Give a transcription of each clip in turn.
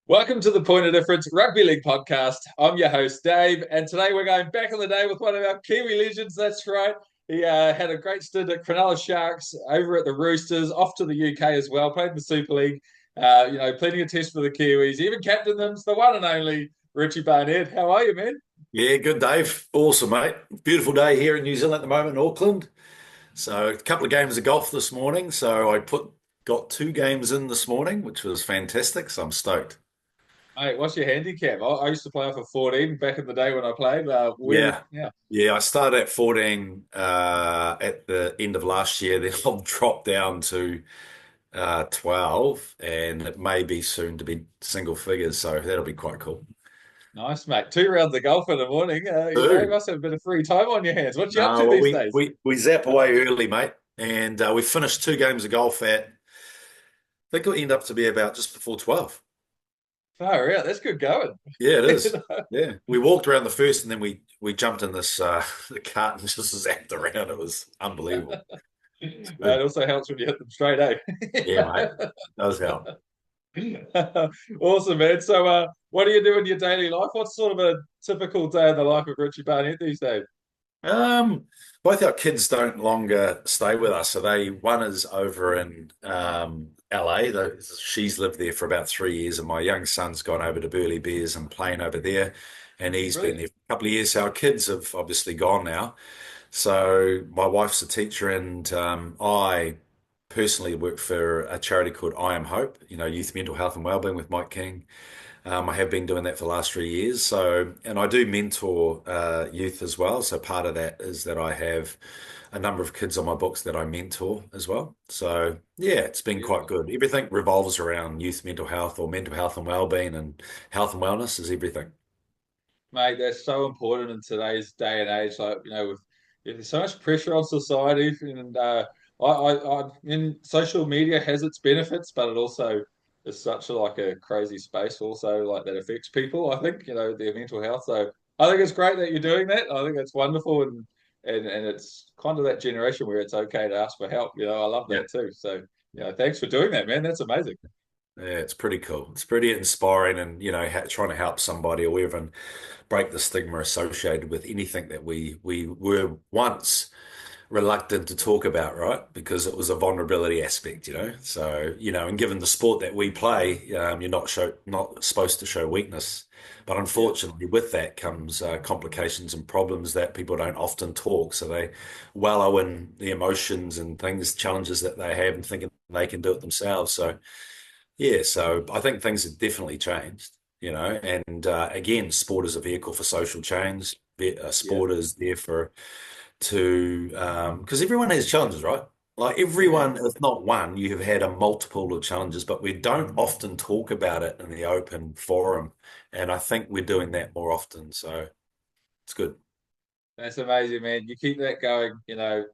Welcome to the Point of Difference Rugby League podcast. I'm your host, Dave, and today we're going back in the day with one of our Kiwi legends. That's right. He had a great stint at Cronulla Sharks, over at the Roosters, off to the UK as well, played in the Super League, plenty of tests for the Kiwis, even captained them. It's the one and only Richie Barnett. How are you, man? Yeah, good, Dave. Awesome, mate. Beautiful day here in New Zealand at the moment in Auckland. So a couple of games of golf this morning. So got two games in this morning, which was fantastic. So I'm stoked. Mate, what's your handicap? I used to play off a 14 back in the day when I played. Yeah. Yeah. Yeah, I started at 14 at the end of last year. Then I'll drop down to 12, and it may be soon to be single figures. So that'll be quite cool. Nice, mate. 2 rounds of golf in the morning. You Two. must have a bit of free time on your hands. What you up No, to well, these we, days? we, we zap away early, mate. And we finished two games of golf at, I think it'll end up to be about just before 12. Far out. That's good going. Yeah, it is. Yeah, we walked around the first, and then we jumped in this the cart and just zapped around. It was unbelievable. It's It good. also helps when you hit them straight, Yeah, mate. eh? Does help. Awesome, man. So, what do you do in your daily life? What's sort of a typical day in the life of Richie Barnett these days? Um, Both our kids don't longer stay with us. So one is over in LA. She's lived there for about 3 years, and my young son's gone over to Burleigh Bears and playing over there, and he's been Brilliant. there for a couple of years. So our kids have obviously gone now. So my wife's a teacher, and I personally work for a charity called I Am Hope, youth mental health and wellbeing with Mike King. I have been doing that for the last 3 years. So, and I do mentor youth as well. So part of that is that I have a number of kids on my books that I mentor as well. So yeah, it's been quite Beautiful. good. Everything revolves around youth mental health or mental health and wellbeing, and health and wellness is everything. Mate, that's so important in today's day and age. Like, with there's so much pressure on society, and social media has its benefits, but it also is such a crazy space, also like that affects people. I think their mental health. So I think it's great that you're doing that. I think it's wonderful, and it's kind of that generation where it's okay to ask for help. I love Yeah. that too. So thanks for doing that, man. That's amazing. Yeah, it's pretty cool. It's pretty inspiring, and trying to help somebody or even break the stigma associated with anything that we were once reluctant to talk about, right? Because it was a vulnerability aspect. So, and given the sport that we play, you're not supposed to show weakness. But Yeah. unfortunately, with that comes complications and problems that people don't often talk. So they wallow in the emotions and things, challenges that they have, and thinking they can do it themselves. So yeah, so I think things have definitely changed. And again, sport is a vehicle for social change. Yeah. Sport is there for to because everyone has challenges, right? Like Yeah. everyone, if not one, you have had a multiple of challenges, but we don't often talk about it in the open forum, and I think we're doing that more often. So it's good. That's amazing, man. You keep that going.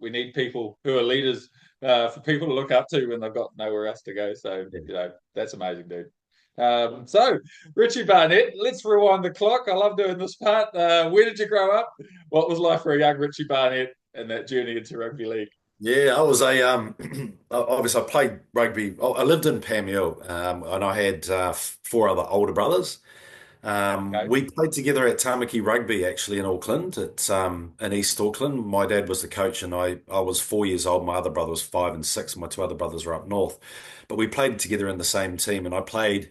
We need people who are leaders for people to look up to when they've got nowhere else to go. So, Yeah. that's amazing, dude. So, Richie Barnett, let's rewind the clock. I love doing this part. Where did you grow up? What was life for a young Richie Barnett and that journey into rugby league? Yeah, I was a obviously I played rugby. I lived in Pamuel, and I had four other older brothers. Okay. We played together at Tamaki Rugby actually in Auckland, in East Auckland. My dad was the coach, and I was 4 years old. My other brother was 5 and 6. My two other brothers were up north, but we played together in the same team, and I played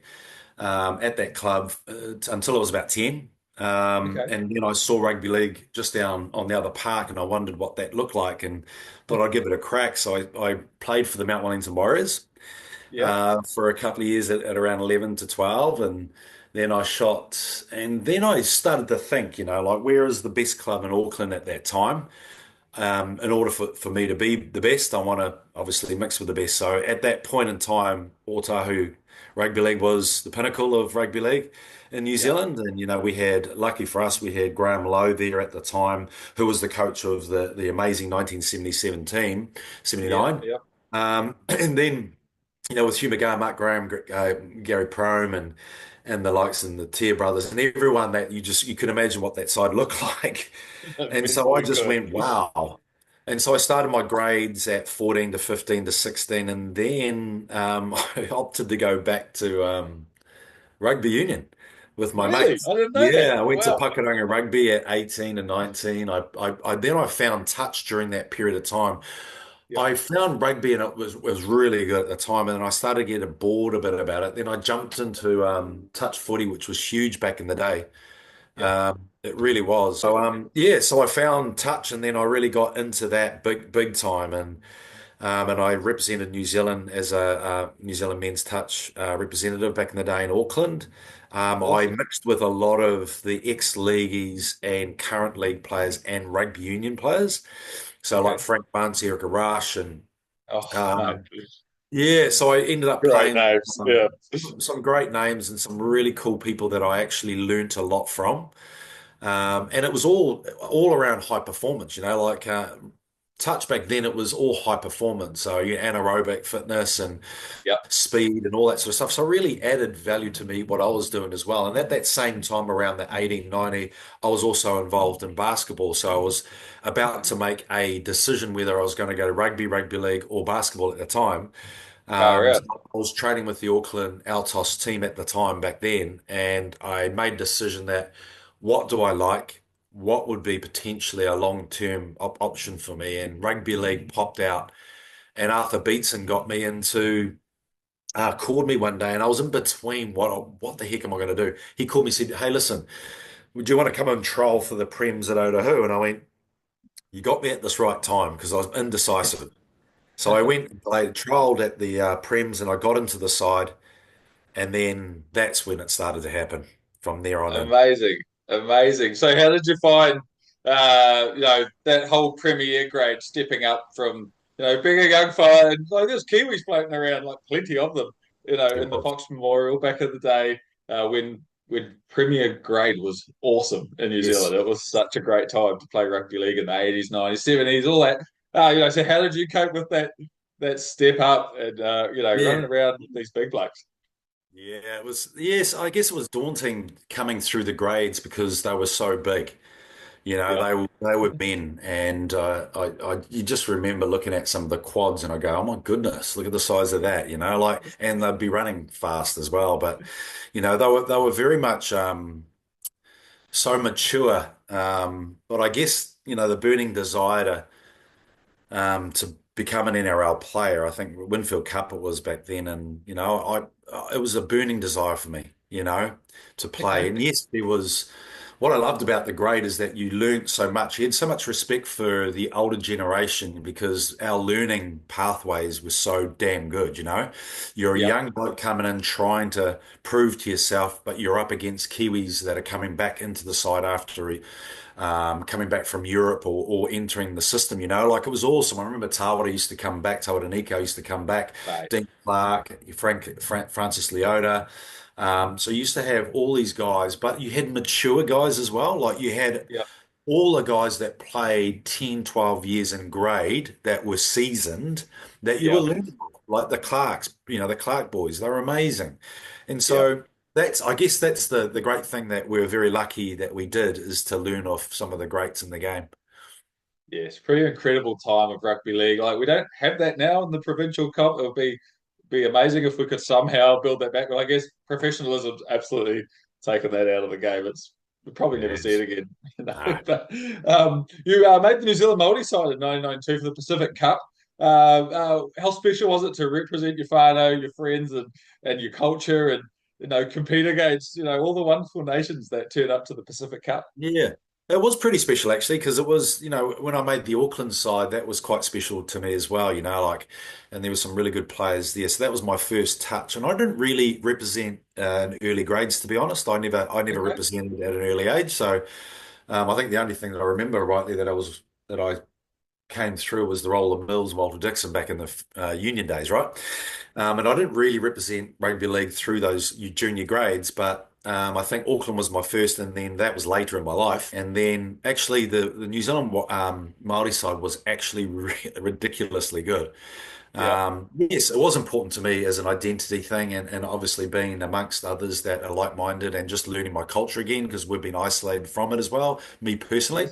at that club until I was about 10. Okay. And then I saw rugby league just down on the other park, and I wondered what that looked like, and thought I'd give it a crack. So I played for the Mount Wellington Warriors Yeah. for a couple of years at around 11 to 12. And then I shot, and then I started to think, like, where is the best club in Auckland at that time? In order for me to be the best, I want to obviously mix with the best. So at that point in time, Otahuhu Rugby League was the pinnacle of rugby league in New Yeah. Zealand. And, lucky for us, we had Graham Lowe there at the time, who was the coach of the amazing 1977 team, Yeah. 79. Yeah. And then with Hugh McGahan, Mark Graham, Gary Prome, and the likes and the Tier brothers and everyone that you could imagine what that side looked like. And Best so I we just could. went, wow. And so I started my grades at 14 to 15 to 16, and then I opted to go back to Rugby Union with my Really? mates. I didn't know that. Yeah, I went to Wow. Pucketonga Rugby at 18 and 19. Then I found touch during that period of time. Yep. I found rugby and it was really good at the time, and then I started getting bored a bit about it. Then I jumped into touch footy, which was huge back in the day. Yep. It really was. So yeah, so I found touch, and then I really got into that big time, and I represented New Zealand as a New Zealand men's touch representative back in the day in Auckland. I Awesome. mixed with a lot of the ex-leagueies and current league players and rugby union players. So like Okay. Frank Bunce, Erica Rush, and Oh, mate. um, yeah, so I ended up Great playing names. some Yeah. some great names and some really cool people that I actually learnt a lot from. And it was all around high performance, like touch back then, it was all high performance. So anaerobic fitness and Yep. speed and all that sort of stuff. So it really added value to me what I was doing as well. And at that same time, around the 1890, I was also involved in basketball. So I was about to make a decision whether I was going to go to rugby league, or basketball at the time. Far out. So I was training with the Auckland Altos team at the time back then, and I made a decision that what do I like? What would be potentially a long-term option for me? And rugby league popped out, and Arthur Beeston got me into called me one day, and I was in between what the heck am I going to do? He called me, said, "Hey, listen, would you want to come and trial for the Prems at Otahuhu?" And I went, "You got me at this right time," because I was indecisive. So I went and played, trialed at the Prems, and I got into the side, and then that's when it started to happen from there on in. Amazing, amazing. So, how did you find, that whole Premier grade stepping up from, being a young fella and like there's Kiwis floating around, like plenty of them, It in the was. Fox Memorial back in the day, when Premier grade was awesome in New Yes. Zealand. It was such a great time to play rugby league in the 80s, 90s, 70s, all that. So how did you cope with that step up and running Yeah. around with these big blokes? Yeah, it was, yes, I guess it was daunting coming through the grades because they were so big. Yeah, They were men, and you just remember looking at some of the quads, and I go, oh my goodness, look at the size of that, like, and they'd be running fast as well. But they were very much so mature. But I guess the burning desire to become an NRL player. I think Winfield Cup it was back then, and it was a burning desire for me, to play. okay, And yes, there was. What I loved about the grade is that you learnt so much. You had so much respect for the older generation because our learning pathways were so damn good, You're a yeah, young bloke coming in trying to prove to yourself, but you're up against Kiwis that are coming back into the side after coming back from Europe or entering the system, like it was awesome. I remember Tawara used to come back, Tawara Nico used to come back, mate. Dean Clark, Francis Leota. So you used to have all these guys, but you had mature guys as well. Like you had Yeah, all the guys that played 10, 12 years in grade that were seasoned that you were yeah, learning, like the Clarks, the Clark boys, they were amazing. And yeah. so I guess that's the great thing that we're very lucky that we did is to learn off some of the greats in the game. Yes, pretty incredible time of rugby league. Like we don't have that now in the provincial comp. It would be amazing if we could somehow build that back. Well, I guess professionalism's absolutely taken that out of the game. We'll probably never see it Yes. again. No. But you made the New Zealand Māori side in 1992 for the Pacific Cup. How special was it to represent your whānau, your friends, and your culture, and compete against all the wonderful nations that turn up to the Pacific Cup? Yeah. It was pretty special actually, because it was, when I made the Auckland side, that was quite special to me as well, like, and there were some really good players there. So that was my first touch. And I didn't really represent in early grades, to be honest. I never Okay. represented at an early age. So I think the only thing that I remember rightly that I came through was the role of Mills and Walter Dixon back in the Union days, right? And I didn't really represent rugby league through those junior grades, but I think Auckland was my first, and then that was later in my life. And then actually, the New Zealand Māori side was actually ridiculously good. Yeah. Yes, it was important to me as an identity thing, and obviously being amongst others that are like-minded and just learning my culture again because we've been isolated from it as well, me personally.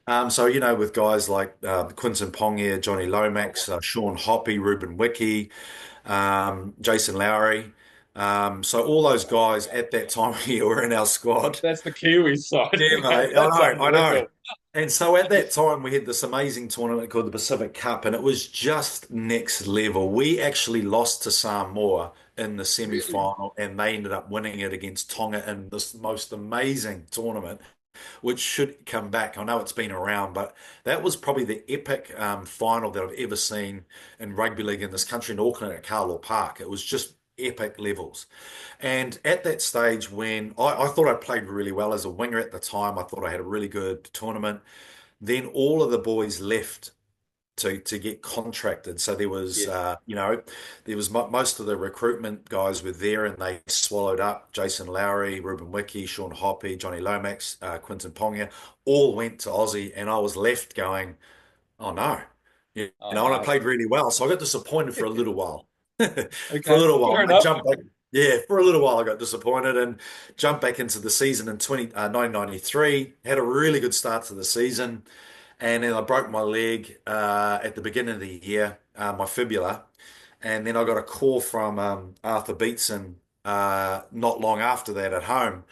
Yes. So with guys like Quinton Pongia, Johnny Lomax, Sean Hoppy, Ruben Wiki, Jason Lowry. So all those guys at that time of year were in our squad. That's the Kiwi side. Yeah, Mate. mate. That's I know. unreal. And so at that time, we had this amazing tournament called the Pacific Cup, and it was just next level. We actually lost to Samoa in the Really? semi-final, and they ended up winning it against Tonga in this most amazing tournament, which should come back. I know it's been around, but that was probably the epic final that I've ever seen in rugby league in this country in Auckland at Carlaw Park. It was just epic levels. And at that stage, when I thought I played really well as a winger at the time, I thought I had a really good tournament. Then all of the boys left to get contracted. So there was, Yes. there was most of the recruitment guys were there, and they swallowed up Jason Lowry, Ruben Wiki, Sean Hoppy, Johnny Lomax, Quinton Ponga, all went to Aussie, and I was left going, oh no. Oh And I no. played really well. So I got disappointed for a little while. For a Okay. little while. Fair I enough. jumped back. Yeah, for a little while I got disappointed and jumped back into the season in 1993. Had a really good start to the season. And then I broke my leg at the beginning of the year, my fibula. And then I got a call from Arthur Beeston not long after that at home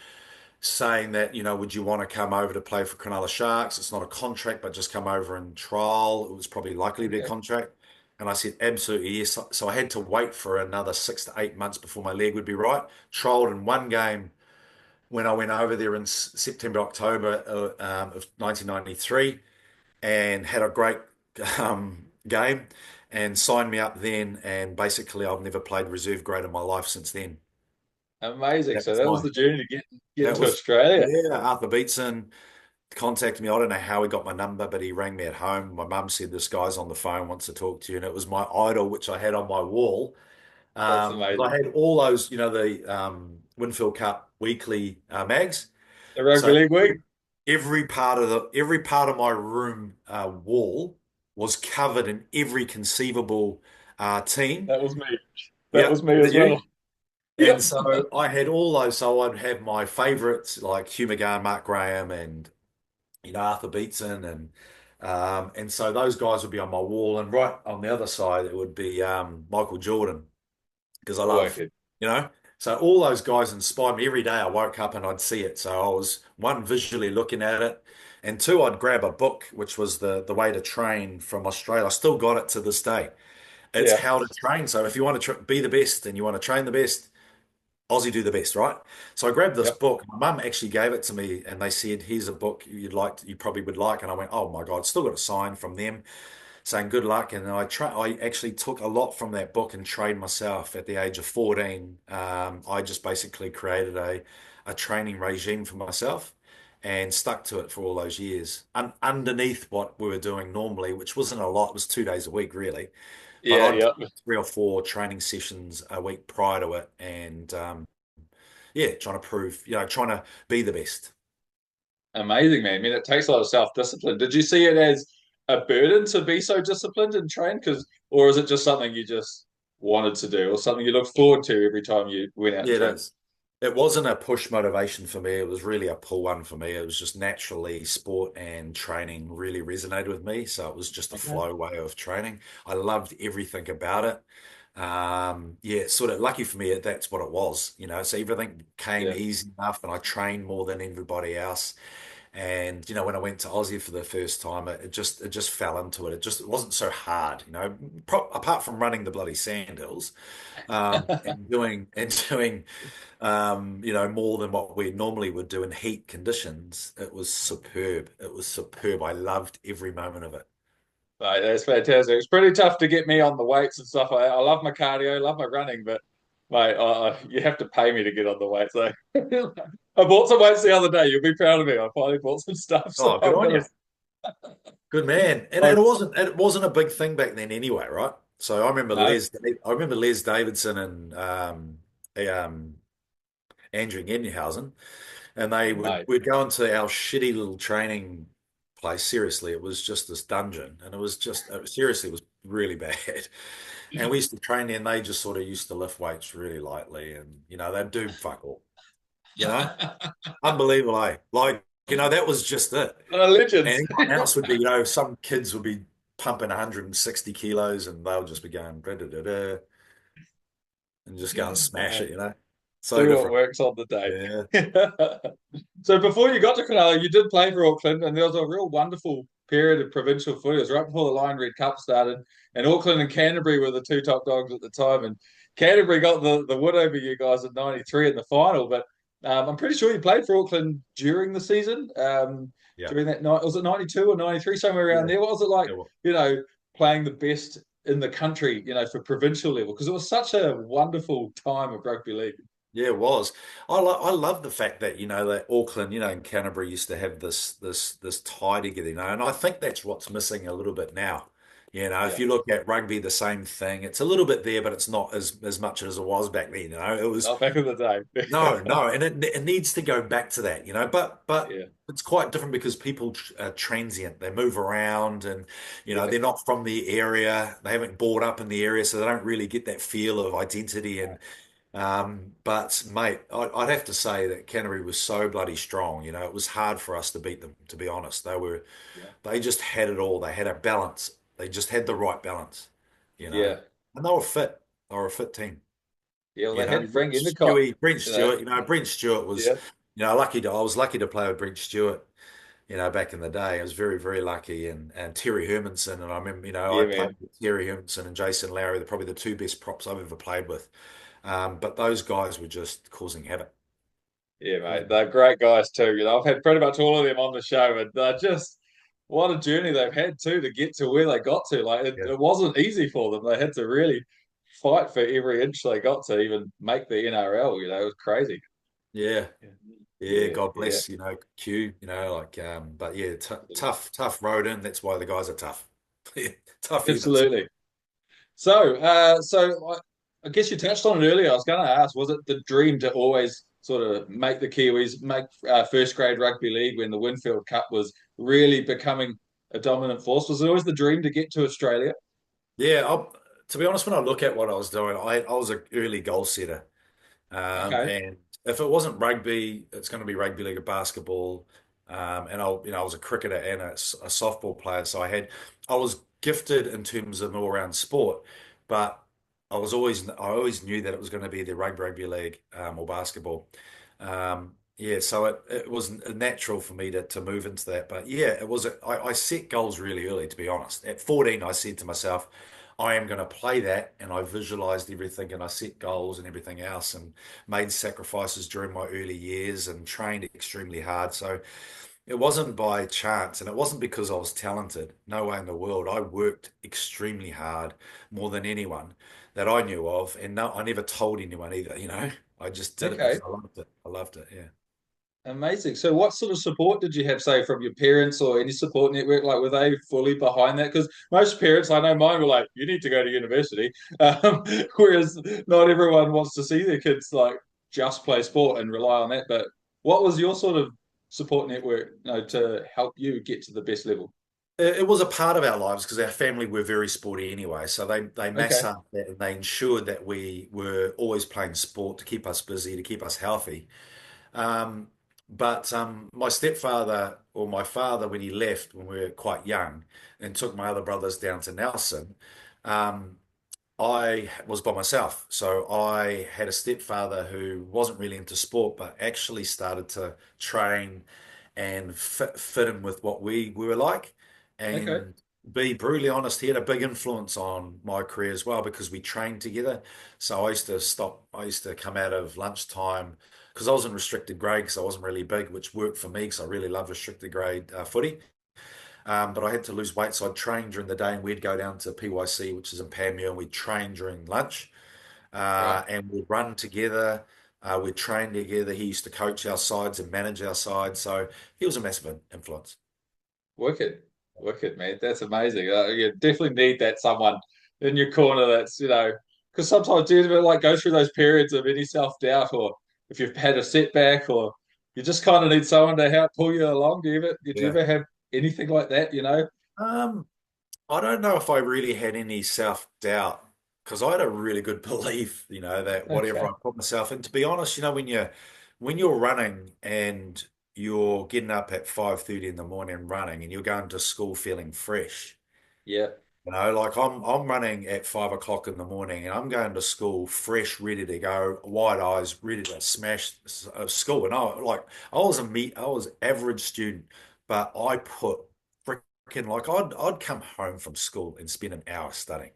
saying that, would you want to come over to play for Cronulla Sharks? It's not a contract, but just come over and trial. It was probably likely to be a Okay. contract. And I said, absolutely yes. So I had to wait for another 6 to 8 months before my leg would be right. Trialed in one game when I went over there in September, October of 1993 and had a great game and signed me up then. And basically, I've never played reserve grade in my life since then. Amazing. That So was that was my, the journey to get that to was, Australia. yeah, Arthur Beetson contacted me. I don't know how he got my number, but he rang me at home. My mum said, this guy's on the phone, wants to talk to you. And it was my idol, which I had on my wall. That's But I amazing. had all those, the Winfield Cup weekly mags. The rugby So league week. every part of my room wall was covered in every conceivable team. That was me. That Yeah, was me did as well. you? And Yep. so I had all those. So I'd have my favorites like Hugh McGahan, Mark Graham, and Arthur Beetson, and so those guys would be on my wall, and right on the other side it would be Michael Jordan because I love, Wicked. you know. So all those guys inspired me. Every day I woke up and I'd see it. So I was one visually looking at it, and two I'd grab a book which was the way to train from Australia. I still got it to this day. It's Yeah. how to train. So if you want to be the best and you want to train the best, Aussie do the best, right? So I grabbed this Yep. book. My mum actually gave it to me, and they said, "Here's a book you probably would like." And I went, "Oh my God!" Still got a sign from them saying good luck. And I actually took a lot from that book and trained myself at the age of 14. I just basically created a training regime for myself and stuck to it for all those years. Underneath what we were doing normally, which wasn't a lot, it was 2 days a week really. But Yeah. I'd do Yep. 3 or 4 training sessions a week prior to it, and yeah, trying to prove, trying to be the best. Amazing, man. I mean, it takes a lot of self-discipline. Did you see it as a burden to be so disciplined and trained? Or is it just something you just wanted to do, or something you look forward to every time you went out and Yeah, it trained? is. It wasn't a push motivation for me. It was really a pull one for me. It was just naturally sport and training really resonated with me. So it was just a Okay. flow way of training. I loved everything about it. Yeah, sort of lucky for me, that's what it was, So everything came Yeah. easy enough, and I trained more than everybody else. And when I went to Aussie for the first time, it just fell into it. It wasn't so hard, apart from running the bloody sand hills, and doing more than what we normally would do in heat conditions. It was superb. It was superb. I loved every moment of it. Right, that's fantastic. It's pretty tough to get me on the weights and stuff. I love my cardio, love my running, but mate, you have to pay me to get on the weights. So I bought some weights the other day. You'll be proud of me. I finally bought some stuff, so Oh, good I'm on gonna. you. Good man. And I, it wasn't a big thing back then anyway, right? So no, I remember Les Davidson and Andrew Genhausen, and they would mate. we'd go into our shitty little training place. Seriously, it was just this dungeon, and seriously, it was really bad. And we used to train there, and they just sort of used to lift weights really lightly, and they'd do fuck all, you know, unbelievable, eh? Like that was just it. And Legends. anyone else would be, some kids would be pumping 160 kilos, and they'll just be going da da da da. and just go and smash Mate, it, So do what different. works on the Yeah. day. So before you got to Cronulla, you did play for Auckland, and there was a real wonderful period of provincial footy. It was right before the Lion Red Cup started, and Auckland and Canterbury were the two top dogs at the time. And Canterbury got the win over you guys in '93 in the final. But I'm pretty sure you played for Auckland during the season. Yeah. During that night, was it '92 or '93, somewhere around Yeah. there? What was it like? Yeah. Well, You know, playing the best in the country, for provincial level, because it was such a wonderful time of rugby league. yeah, it was. I love the fact that, that Auckland, and Canterbury used to have this tie together, and I think that's what's missing a little bit now. If Yeah. you look at rugby, the same thing. It's a little bit there, but it's not as much as it was back then, It was Not back in the day. no, no, and it needs to go back to that, but Yeah. it's quite different because people are transient. They move around, and Yeah. they're not from the area. They haven't brought up in the area, so they don't really get that feel of identity. But mate, I'd have to say that Canterbury was so bloody strong. It was hard for us to beat them, to be honest. Yeah. They just had it all. They had a balance. They just had the right balance, you know, Yeah. and they were fit. They were a fit team. Yeah. Well, they had Frank Endicott, Brent you know. Stewart. Brent Stewart was, Yeah. I was lucky to play with Brent Stewart. Back in the day, I was very, very lucky, and Terry Hermanson, and I remember, I Yeah, played man. with Terry Hermanson and Jason Lowry. They're probably the two best props I've ever played with. But those guys were just causing havoc. Yeah, mate. Causing- They're great guys too. I've had pretty much all of them on the show, and they're just what a journey they've had too to get to where they got to. Like it, Yeah, it wasn't easy for them. They had to really fight for every inch they got to even make the NRL. It was crazy. yeah, Yeah. yeah. Yeah. God Yeah. bless, Q. But yeah, t tough road in. That's why the guys are tough. Tough humans. Absolutely. So I guess you touched on it earlier. I was going to ask, was it the dream to always sort of make the Kiwis make first grade rugby league when the Winfield Cup was really becoming a dominant force? Was it always the dream to get to Australia? Yeah, to be honest, when I look at what I was doing, I was an early goal setter. Okay, And if it wasn't rugby, it's going to be rugby league or basketball. And I was a cricketer and a softball player, so I was gifted in terms of all around sport, but I always knew that it was going to be the rugby league, or basketball. Yeah, so it was natural for me to move into that. But yeah, I set goals really early, to be honest. At 14, I said to myself, I am going to play that, and I visualized everything, and I set goals and everything else, and made sacrifices during my early years and trained extremely hard. So it wasn't by chance, and it wasn't because I was talented. No way in the world. I worked extremely hard, more than anyone that I knew of, and no, I never told anyone either. I just did it because okay, I loved it. I loved it. Yeah. amazing. So, what sort of support did you have, say, from your parents or any support network? Like, were they fully behind that? Because most parents, I know mine were like, "You need to go to university," whereas not everyone wants to see their kids like just play sport and rely on that. But what was your sort of support network, to help you get to the best level? It was a part of our lives because our family were very sporty anyway. So they mass Okay, up that, and they ensured that we were always playing sport to keep us busy, to keep us healthy. Um, but my stepfather, or my father, when he left when we were quite young and took my other brothers down to Nelson, um, I was by myself. So I had a stepfather who wasn't really into sport, but actually started to train and fit in with what we were like. okay, And be brutally honest, he had a big influence on my career as well because we trained together. So I used to come out of lunchtime because I was in restricted grade because I wasn't really big, which worked for me because I really love restricted grade footy. But I had to lose weight, so I'd train during the day, and we'd go down to PYC, which is in Panmure, and we'd train during lunch, right. and we'd run together. We'd train together. He used to coach our sides and manage our sides, so he was a massive influence. Wicked, wicked, man. That's amazing. You definitely need that someone in your corner that's, because sometimes you like go through those periods of any self-doubt or if you've had a setback or you just kind of need someone to help pull you along. Did you Yeah. ever have anything like that? Um, I don't know if I really had any self-doubt because I had a really good belief, that whatever Okay. I put myself in. To be honest, when you're running and you're getting up at 5:30 in the morning running and you're going to school feeling fresh, Yeah. You know, like I'm running at 5 o'clock in the morning, and I'm going to school fresh, ready to go, wide eyes, ready to smash school. And I was average student, but I put freaking like I'd come home from school and spend an hour studying.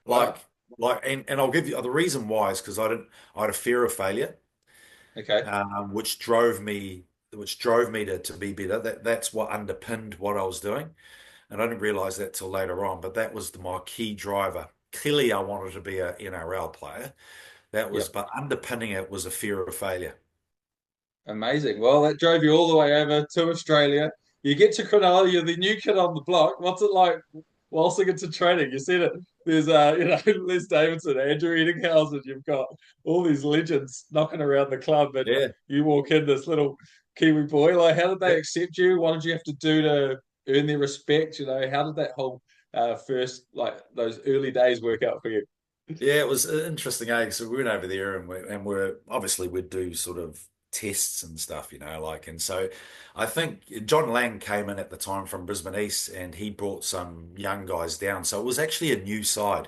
Like Wow. and I'll give you the reason why is because I had a fear of failure, Okay. which drove me to be better. That's what underpinned what I was doing. And I didn't realize that till later on, but that was my key driver. Clearly, I wanted to be an NRL player. Yep. But underpinning it was a fear of failure. Amazing. Well, that drove you all the way over to Australia. You get to Cronulla, you're the new kid on the block. What's it like whilst you get to training? You see that there's Les Davidson, Andrew Eatinghausen, you've got all these legends knocking around the club, and Yeah. you walk in this little Kiwi boy. Like, how did they Yeah. accept you? What did you have to do to earn their respect? How did that whole first like those early days work out for you? Yeah, it was interesting, eh? So we went over there and we're obviously we'd do sort of tests and stuff, and so I think John Lang came in at the time from Brisbane East and he brought some young guys down. So it was actually a new side.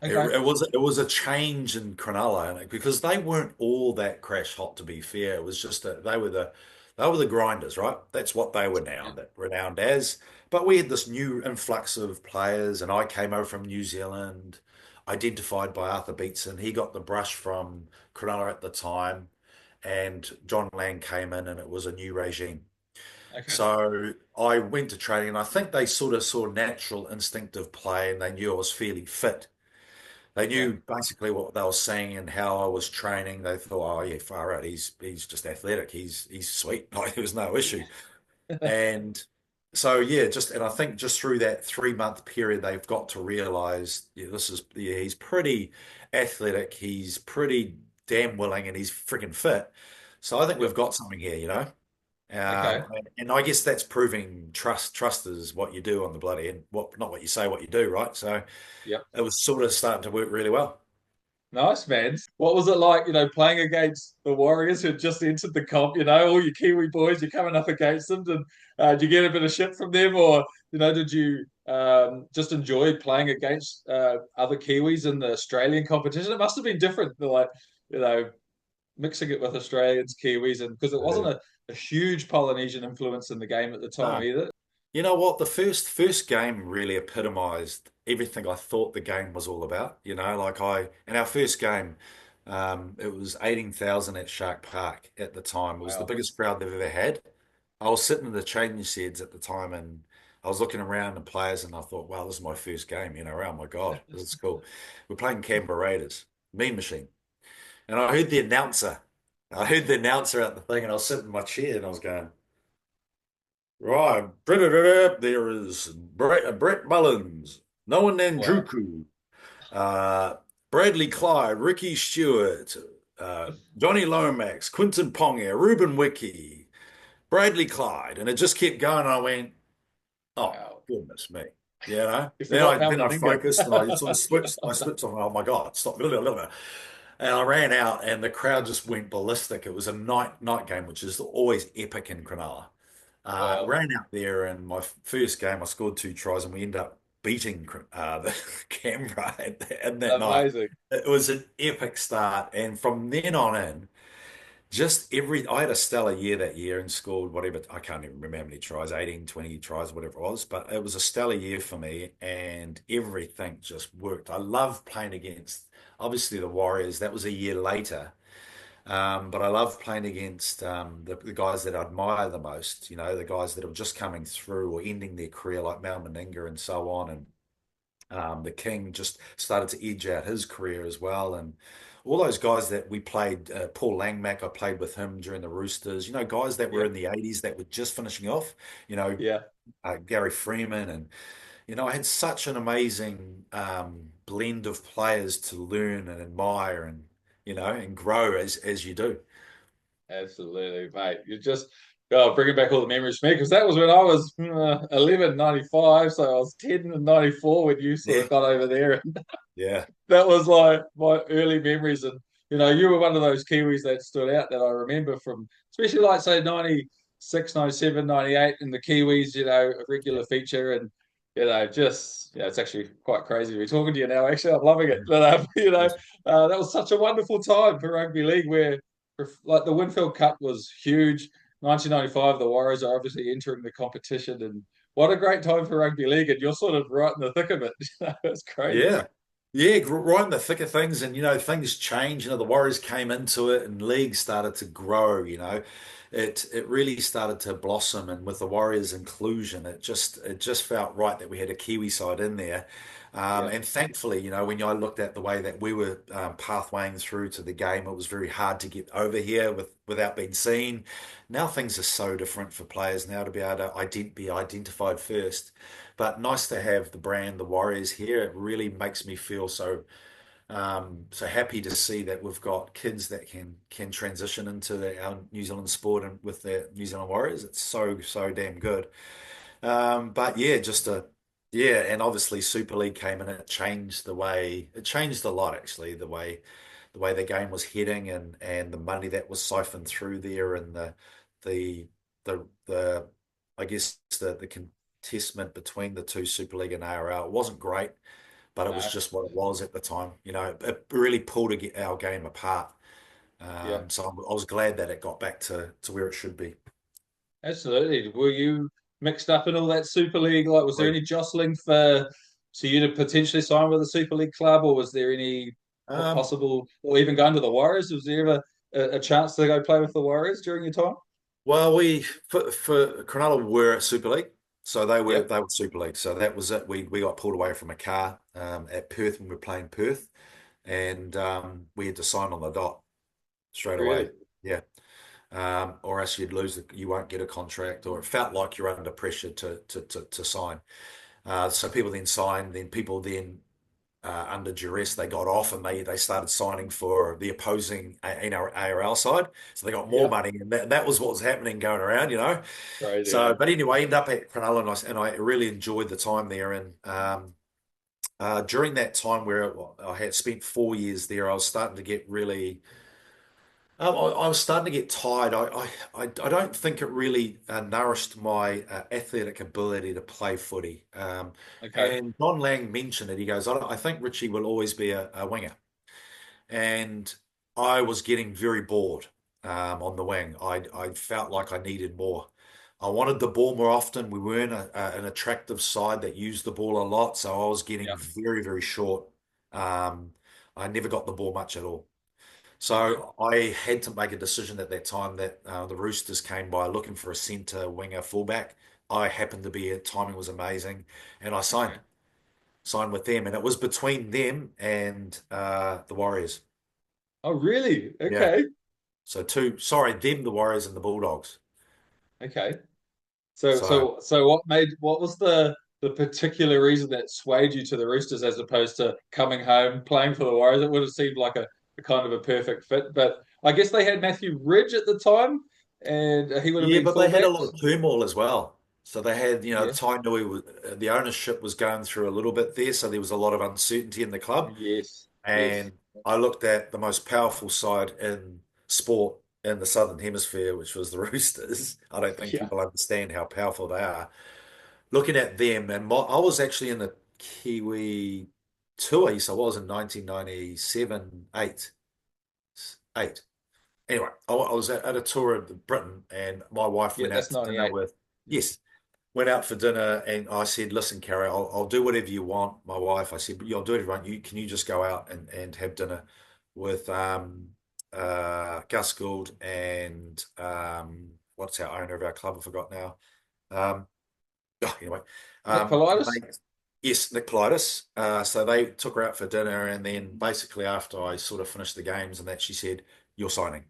Okay. It was a change in Cronulla because they weren't all that crash hot to be fair. It was just that they were the grinders, right? That's what they were Yeah. renowned as. But we had this new influx of players, and I came over from New Zealand, identified by Arthur Beeston. He got the brush from Cronulla at the time, and John Lang came in, and it was a new regime. Okay. So I went to training, and I think they sort of saw natural instinctive play, and they knew I was fairly fit. They Yeah. knew basically what they were saying and how I was training. They thought, oh yeah, far out. He's just athletic. He's sweet. Like there was no issue. And so yeah, I think just through that 3 month period, they've got to realize he's pretty athletic. He's pretty damn willing, and he's freaking fit. So I think we've Yep. got something here, you know. Okay. And I guess that's proving trust. Trust is what you do on the bloody end. What not what you say, what you do, right? So Yep. it was sort of starting to work really well. Nice, man. What was it like, playing against the Warriors who had just entered the comp? All your Kiwi boys, you're coming up against them. Did you get a bit of shit from them, or did you just enjoy playing against other Kiwis in the Australian competition? It must have been different, like you know, mixing it with Australians, Kiwis, and because it wasn't a huge Polynesian influence in the game at the time No. either. You know what? The first game really epitomized everything I thought the game was all about. In our first game, it was 18,000 at Shark Park at the time. It was the Wow. biggest crowd they've ever had. I was sitting in the training sheds at the time and I was looking around the players and I thought, wow, this is my first game, oh my God, this is cool. We're playing Canberra Raiders, Mean Machine. And I heard the announcer. I heard the announcer at the thing and I was sitting in my chair and I was going, right, there is Brett Mullins, Noah Wow. Nandruku, uh, Bradley Clyde, Ricky Stewart, Johnny Lomax, Quinton Ponga, Ruben Wiki, Bradley Clyde, and it just kept going. And I went, oh Wow. goodness me, you know. You Then forgot I how then I Meninga. focused and I sort of switched. I switched on. Oh my God, stop! And I ran out, and the crowd just went ballistic. It was a night game, which is always epic in Cronulla. Wow. Ran out there, and my first game, I scored 2 tries, and we ended up beating the Canberra in that night. Amazing. It was an epic start, and from then on in, I had a stellar year that year and scored whatever, I can't even remember how many tries, 18, 20 tries, whatever it was, but it was a stellar year for me, and everything just worked. I love playing against, obviously, the Warriors. That was a year later. But I love playing against the guys that I admire the most, the guys that are just coming through or ending their career, like Mal Meninga and so on. And the King just started to edge out his career as well. And all those guys that we played, Paul Langmack, I played with him during the Roosters, guys that were Yeah. in the 80s that were just finishing off, you know, Yeah. Gary Freeman. And, I had such an amazing blend of players to learn and admire and grow as you do. Absolutely, mate. You just bringing back all the memories for me because that was when I was 11, 95. So I was 10 and 94 when you sort Yeah, of got over there. yeah, That was like my early memories. And, you were one of those Kiwis that stood out that I remember from, especially like, say, 96, 97, 98 in the Kiwis, a yeah, regular feature. And it's actually quite crazy to be talking to you now. Actually, I'm loving it. But that was such a wonderful time for rugby league, where like the Winfield Cup was huge. 1995, the Warriors are obviously entering the competition, and what a great time for rugby league! And you're sort of right in the thick of it. It's crazy. Yeah. Yeah, right in the thick of things, and things change. The Warriors came into it, and league started to grow. It really started to blossom, and with the Warriors' inclusion, it just felt right that we had a Kiwi side in there. Yeah, And thankfully, when I looked at the way that we were pathwaying through to the game, it was very hard to get over here without being seen. Now things are so different for players now to be able to be identified first. But nice to have the brand, the Warriors here. It really makes me feel so happy to see that we've got kids that can transition into our New Zealand sport and with the New Zealand Warriors. It's so damn good. But yeah, and obviously Super League came in and it changed a lot actually the way the game was heading and the money that was siphoned through there and the the I guess the contestment between the two Super League and ARL. It wasn't great, but it was no, just what it was at the time. It really pulled our game apart. yeah. So I was glad that it got back to where it should be. Absolutely. Were you mixed up in all that Super League? Like, was there any jostling for you to potentially sign with a Super League club, or was there any Um, possible, or even going to the Warriors? Was there ever a chance to go play with the Warriors during your time? well, we for Cronulla were Super League, so they were Yep. they were Super League. So that was it. We got pulled away from a car at Perth when we were playing Perth, and we had to sign on the dot straight away. Really? Yeah. Or else you won't get a contract, or it felt like you're under pressure to sign. So people then signed, then people then under duress they got off and they started signing for the opposing ARL side, so they got more Yeah. money, and that was what was happening going around. Crazy, So, eh? but anyway, I ended up at Cronulla, and I really enjoyed the time there. And during that time where I had spent 4 years there, I was starting to get really I was starting to get tired. I don't think it really nourished my athletic ability to play footy. Okay. And Don Lang mentioned it. He goes, I think Richie will always be a winger. And I was getting very bored on the wing. I felt like I needed more. I wanted the ball more often. We weren't an attractive side that used the ball a lot, so I was getting Yeah. very, very short. Um, I never got the ball much at all. Okay. So I had to make a decision at that time that the Roosters came by looking for a centre winger fullback. I happened to be it. Timing was amazing, and I signed Okay. signed with them, and it was between them and the Warriors. Oh, really? Yeah. Okay. So sorry, them, the Warriors, and the Bulldogs. Okay. So, So so, so, what was the particular reason that swayed you to the Roosters as opposed to coming home playing for the Warriors? It would have seemed like a kind of a perfect fit, but I guess they had Matthew Ridge at the time, and he would have yeah, been but they had a fullback. lot of turmoil as well. So they had, Yeah. Tai Nui was the ownership was going through a little bit there, so there was a lot of uncertainty in the club. Yes. Yes. And I looked at the most powerful side in sport in the Southern Hemisphere, which was the Roosters. I don't think Yeah. people understand how powerful they are. Looking at them, and I was actually in the Kiwi tour, so I was in 1997, 8. Anyway, I was at a tour of Britain, and my wife Yeah. went out That's to dinner 98. with, Yeah. yes, went out for dinner, and I said, "Listen, Carrie, I'll do whatever you want." My wife, I said, "But I'll do whatever you want. Can you just go out and have dinner with Gus Gould and what's our owner of our club? I forgot now. Um, anyway, Nick and Politis? yes, Nick Politis. So they took her out for dinner, and then basically after I sort of finished the games and that, she said, "You're signing."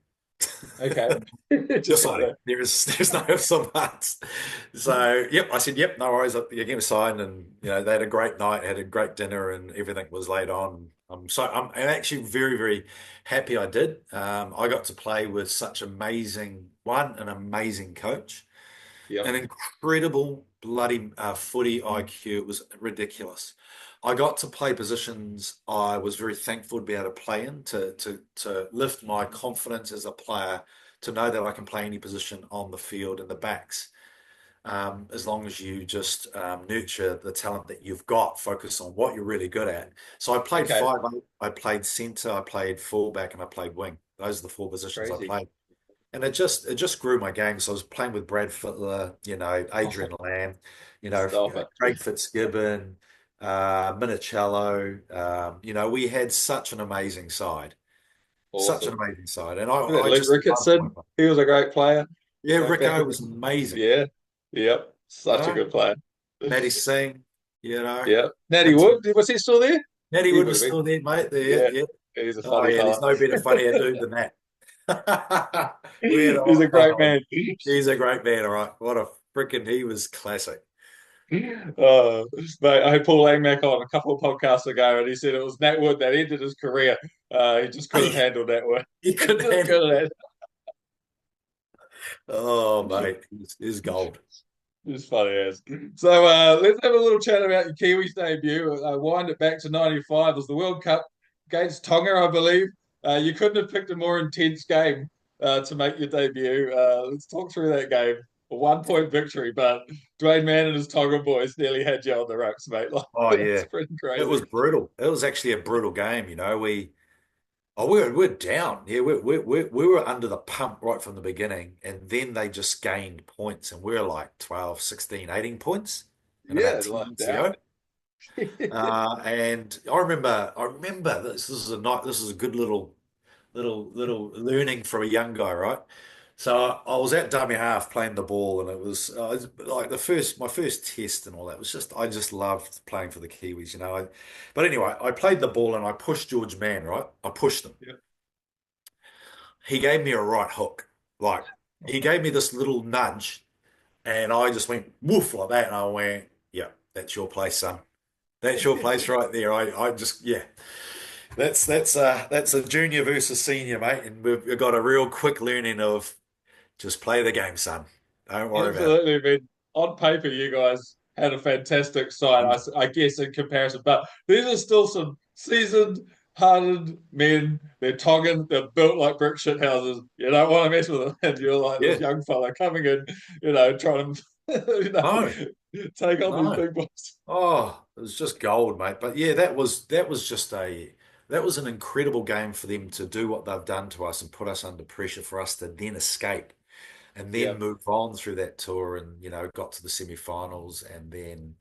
Okay. Just Just like signing. that. There's no ifs or buts. So yep, I said yep, no worries. The game was signed, and they had a great night, had a great dinner, and everything was laid on. I'm actually very very happy I did. I got to play with such an amazing coach, an Yep. incredible bloody footy IQ. It was ridiculous. I got to play positions I was very thankful to be able to play in to lift my confidence as a player to know that I can play any position on the field in the backs. as long as you just nurture the talent that you've got, focus on what you're really good at. So I played Okay, 5'8", I played centre, I played fullback, and I played wing. Those are the four positions I crazy. played. And it just grew my game. So I was playing with Brad Fittler, Adrian Lamb, Stop it. Craig Fitzgibbon, Minicello. We had such an amazing side, such an Awesome. amazing side, and Look at I Luke just loved my Ricketson. He was a great player. yeah. Back Rico in the, was amazing, yeah, yep, such a uh, good player. Matty Singh, Yeah, Natty had some. Wood, was he still there? Matty He Wood would have was been. still there, mate. There, Yeah, yeah. he's a Oh funny yeah, fella. there's no better funnier dude than that. We had a He's lot a of fun. great man. He's a great man, all right. What a freaking he was classic. Mate, I had Paul Langmack on a couple of podcasts ago, and he said it was Nat Wood that ended his career. He just couldn't handle that one. He He couldn't just handle. couldn't handle. Oh, mate, he's gold. It's funny as. So let's have a little chat about your Kiwis debut. Wind it back to '95. It was the World Cup against Tonga, I believe. You couldn't have picked a more intense game to make your debut. Let's talk through that game. A 1 point victory, but Dwayne Mann and his Tonga boys nearly had you on the ropes, mate. Like, Oh that's yeah, pretty it crazy. was brutal. It was actually a brutal game. We were down. Yeah, we were under the pump right from the beginning, and then they just gained points, and we were like 12, 16, 18 points in about Yeah, 10 like minutes down. ago. And I remember this is a night. This is a good little learning from a young guy, right? So I was at dummy half playing the ball, and it was like my first test and all that. I just loved playing for the Kiwis, you know. But anyway, I played the ball and I pushed George Mann, right? I pushed him. Yeah. He gave me a right hook, like he gave me this little nudge, and I just went woof like that, and I went, "Yeah, that's your place, son. That's your place right there." I just yeah. That's a junior versus senior, mate, and we've got a real quick learning of just play the game, son. Don't worry about Absolutely. I mean, on paper, you guys had a fantastic side, it. I guess, in comparison. But these are still some seasoned, hardened men. They're Tongan. They're built like brick shit houses. You don't want to mess with them. And you're like this Yeah, young fella coming in, trying to, no, take on these no. big boys. Oh, it was just gold, mate. But yeah, that was an incredible game for them to do what they've done to us and put us under pressure for us to then escape and Yeah, then move on through that tour and got to the semi-finals and then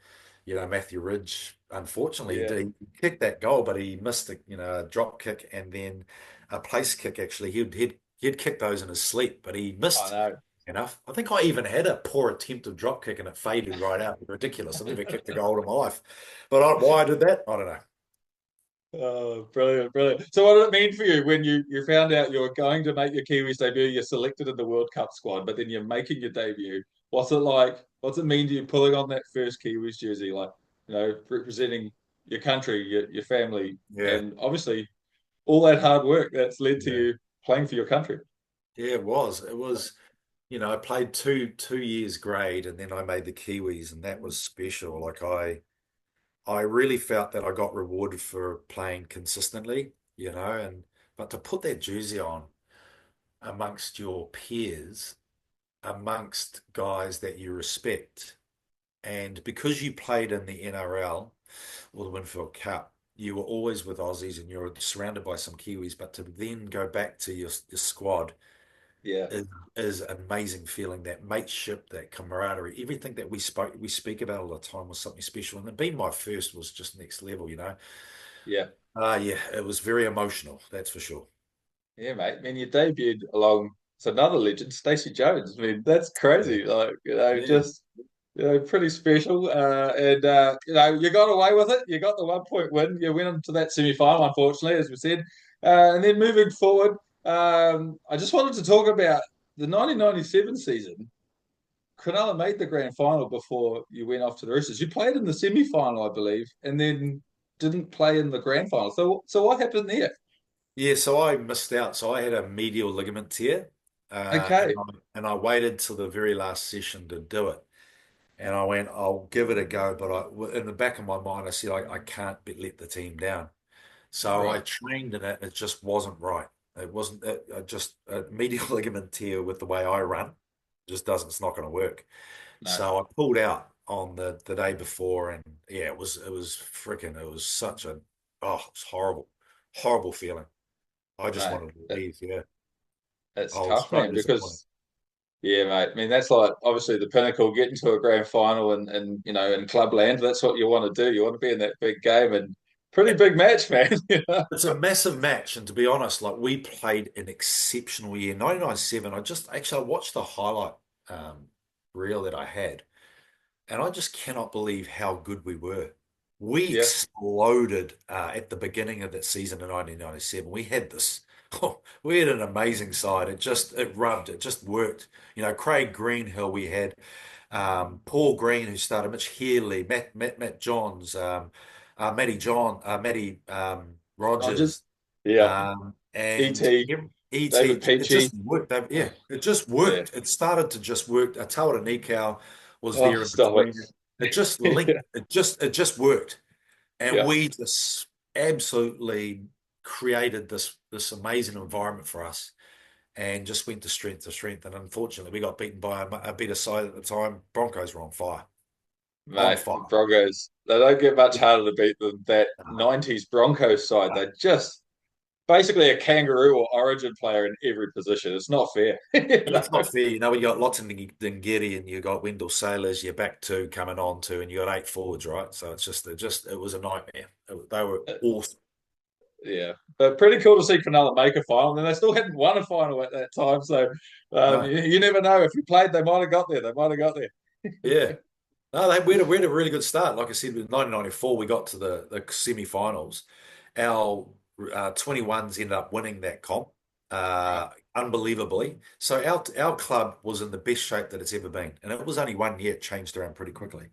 Matthew Ridge unfortunately yeah. he kicked that goal but he missed a drop kick and then a place kick actually he'd kicked those in his sleep but he I missed know. enough. I think I even had a poor attempt of drop kick and it faded right out. Ridiculous. I've never kicked a goal in my life. But why I did that, I don't know. Oh, brilliant, brilliant. So what did it mean for you when you found out you were going to make your Kiwis debut, you're selected in the World Cup squad, but then you're making your debut? What's it like? What's it mean to you pulling on that first Kiwis jersey, like, representing your country, your family, Yeah, and obviously all that hard work that's led to yeah. you playing for your country? Yeah, it was. It was, I played two years grade and then I made the Kiwis and that was special. Like I really felt that I got rewarded for playing consistently, and but to put that jersey on amongst your peers, amongst guys that you respect, and because you played in the NRL or the Winfield Cup, you were always with Aussies and you were surrounded by some Kiwis, but to then go back to your squad Yeah, is, is an amazing feeling, that mateship, that camaraderie, everything that we speak about all the time was something special. And being my first was just next level. yeah. Yeah, it was very emotional, that's for sure. Yeah, mate. I mean, you debuted along it's another legend, Stacey Jones. I mean, that's Yeah. crazy. Like, Yeah. just pretty special. And you got away with it. You got the 1 point win. You went into that semi-final, unfortunately, as we said. And then moving forward, I just wanted to talk about the 1997 season. Cronulla made the grand final before you went off to the Roosters. You played in the semi-final, I believe, and then didn't play in the grand final. So what happened there? Yeah, so I missed out. So I had a medial ligament tear, uh, and Okay, I, and I waited till the very last session to do it. And I went, I'll give it a go. But in the back of my mind, I said, I can't let the team down. So I right. trained in it. It just wasn't right. It wasn't just a medial ligament tear with the way I run. Just doesn't. It's not going to work. No, So I pulled out on the day before, and yeah, it was freaking. It was such a it's horrible, horrible feeling. I just mate, wanted to leave. Yeah, it's I was tough, so man, disappointed. because yeah, mate. I mean, that's like obviously the pinnacle, getting to a grand final and in clubland. That's what you want to do. You want to be in that big game and pretty big match, man. It's a massive match, and to be honest, like we played an exceptional year. 99-7. I watched the highlight um, reel that I had, and I just cannot believe how good we were. We Yeah, exploded at the beginning of that season in 1997. We had this, we had an amazing side. It just worked. Craig Greenhill, we had Paul Green, who started, Mitch Healy, Matt Johns, Matty Rogers. Rogers, Yeah, and ET, ET. David It Peachy. just worked. Yeah, it just Yeah. worked. It started to just work. Atawara Nikau was Oh, there in stop it. between. It just linked. It just worked, and Yeah, we just absolutely created this amazing environment for us, and just went to strength to strength. And unfortunately, we got beaten by a better side at the time. Broncos were on fire, on mate. The fire. Broncos. They don't get much harder to beat than that Uh, '90s Broncos side. They're just basically a kangaroo or origin player in every position. It's not fair. It's not fair. We got lots of Dingiri and you got Wendell Sailors, your back two coming on to, and you got eight forwards, right? So it was a nightmare. They were awesome. Yeah, but pretty cool to see Cronulla make a final. And they still hadn't won a final at that time, so No, you never know. If you played, they might have got there. They might have got there. yeah. No, we had a really good start. Like I said, with 1994, we got to the semi-finals. Our 21s ended up winning that comp, Right. unbelievably. So our club was in the best shape that it's ever been, and it was only 1 year. It changed around pretty quickly.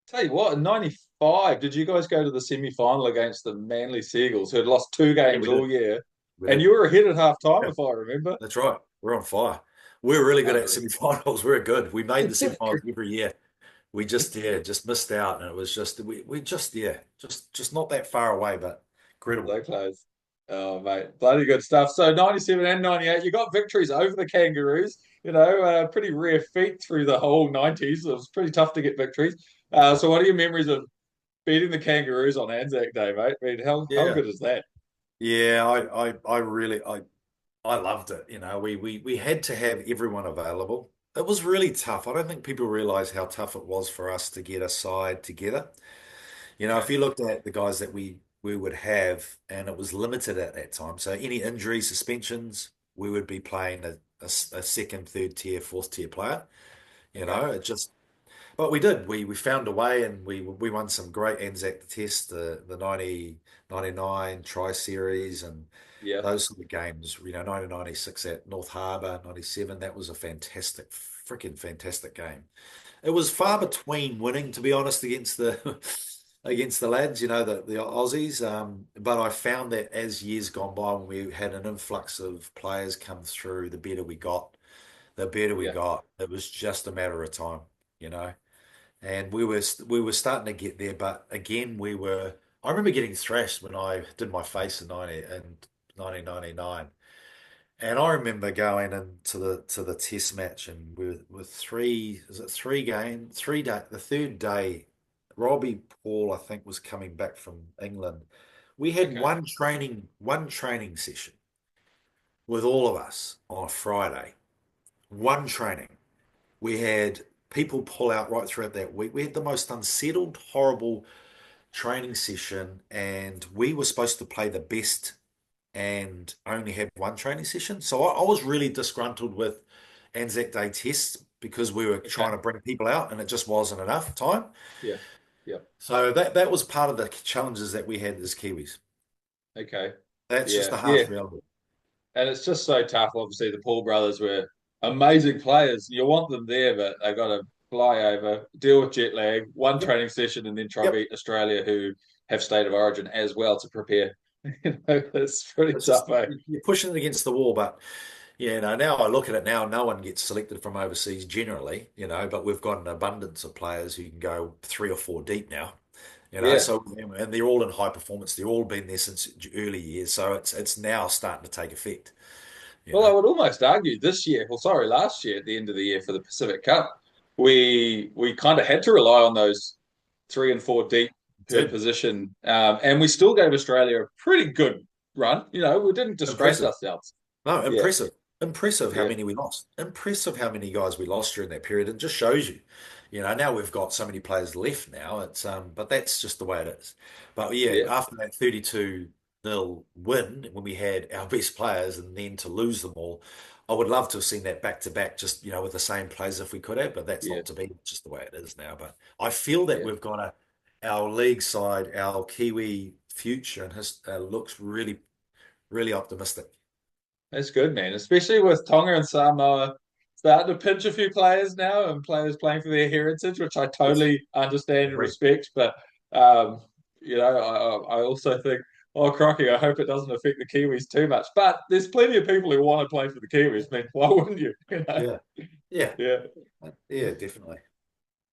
Tell you what, in '95, did you guys go to the semi-final against the Manly Seagulls, who had lost two Yeah, games we all did. year, We and did. you were ahead at half time, Yeah, if I remember. that's right. We're on fire. We're really good at Unreal. semi-finals. We're good. We made the semi-finals every year. We just missed out, and it was just we just yeah, just not that far away, but incredible. So close. Oh, mate, bloody good stuff. So '97 and '98, you got victories over the Kangaroos. Pretty rare feat through the whole '90s. It was pretty tough to get victories. So, what are your memories of beating the Kangaroos on Anzac Day, mate? I mean, how Yeah. good is that? Yeah, I really I loved it. We had to have everyone available. It was really tough. I don't think people realize how tough it was for us to get a side together. Okay. If you looked at the guys that we would have, and it was limited at that time. So any injury, suspensions, we would be playing a second, third tier, fourth tier player. Okay. It just But we did. We found a way, and we won some great Anzac tests, the 99 Tri-Series and Yeah. those sort of games. 1996 at North Harbour, 97. That was a fantastic, freaking fantastic game. It was far between winning, to be honest, against the against the lads, the Aussies. But I found that as years gone by, when we had an influx of players come through, the better we got. The better we Yeah. got. It was just a matter of time, you know and we were starting to get there, but again we were. I remember getting thrashed when I did my face in 1999, and I remember going into the test match, and we were three. Is it 3 game? 3 day. The third day, Robbie Paul, I think, was coming back from England. We had Okay. one training session with all of us on a Friday. One training. We had people pull out right throughout that week. We had the most unsettled, horrible training session, and we were supposed to play the best and only have one training session. So I was really disgruntled with Anzac Day tests because we were Okay. trying to bring people out and it just wasn't enough time. Yeah. Yeah. So that was part of the challenges that we had as Kiwis. Okay. That's just Yeah. the Yeah. harsh reality. And it's just so tough. Obviously, the Paul brothers were amazing players. You want them there, but they've got to fly over, deal with jet lag, one Yep. training session, and then try Yep. beat Australia, who have state of origin as well to prepare. It's pretty It's just tough, eh? you're pushing it against the wall, but yeah, no, now I look at it now, no one gets selected from overseas generally, but we've got an abundance of players who can go 3 or 4 deep now, Yeah. so and they're all in high performance. They've all been there since early years, so it's now starting to take effect, you Well, I know. would almost argue this year, well, sorry, last year at the end of the year for the Pacific Cup. we kind of had to rely on those 3 and 4 deep per Did position, and we still gave Australia a pretty good run. We didn't disgrace impressive. ourselves. No, Yeah, impressive. Impressive how yeah, many we lost. Impressive how many guys we lost during that period. It just shows you. Now we've got so many players left now. But that's just the way it is. But yeah, yeah, after that 32-0 win, when we had our best players and then to lose them all, I would love to have seen that back to back, just with the same players if we could have, but that's yeah, not to be. It's just the way it is now. But I feel that yeah. we've got our league side, our Kiwi future and his looks really, really optimistic. That's good, man. Especially with Tonga and Samoa starting to pinch a few players now and players playing for their heritage, which I Yes. totally understand and Agree. respect. But um, I also think, oh crikey, I hope it doesn't affect the Kiwis too much. But there's plenty of people who want to play for the Kiwis. I mean, why wouldn't you? Yeah. Yeah. Yeah. Yeah, definitely.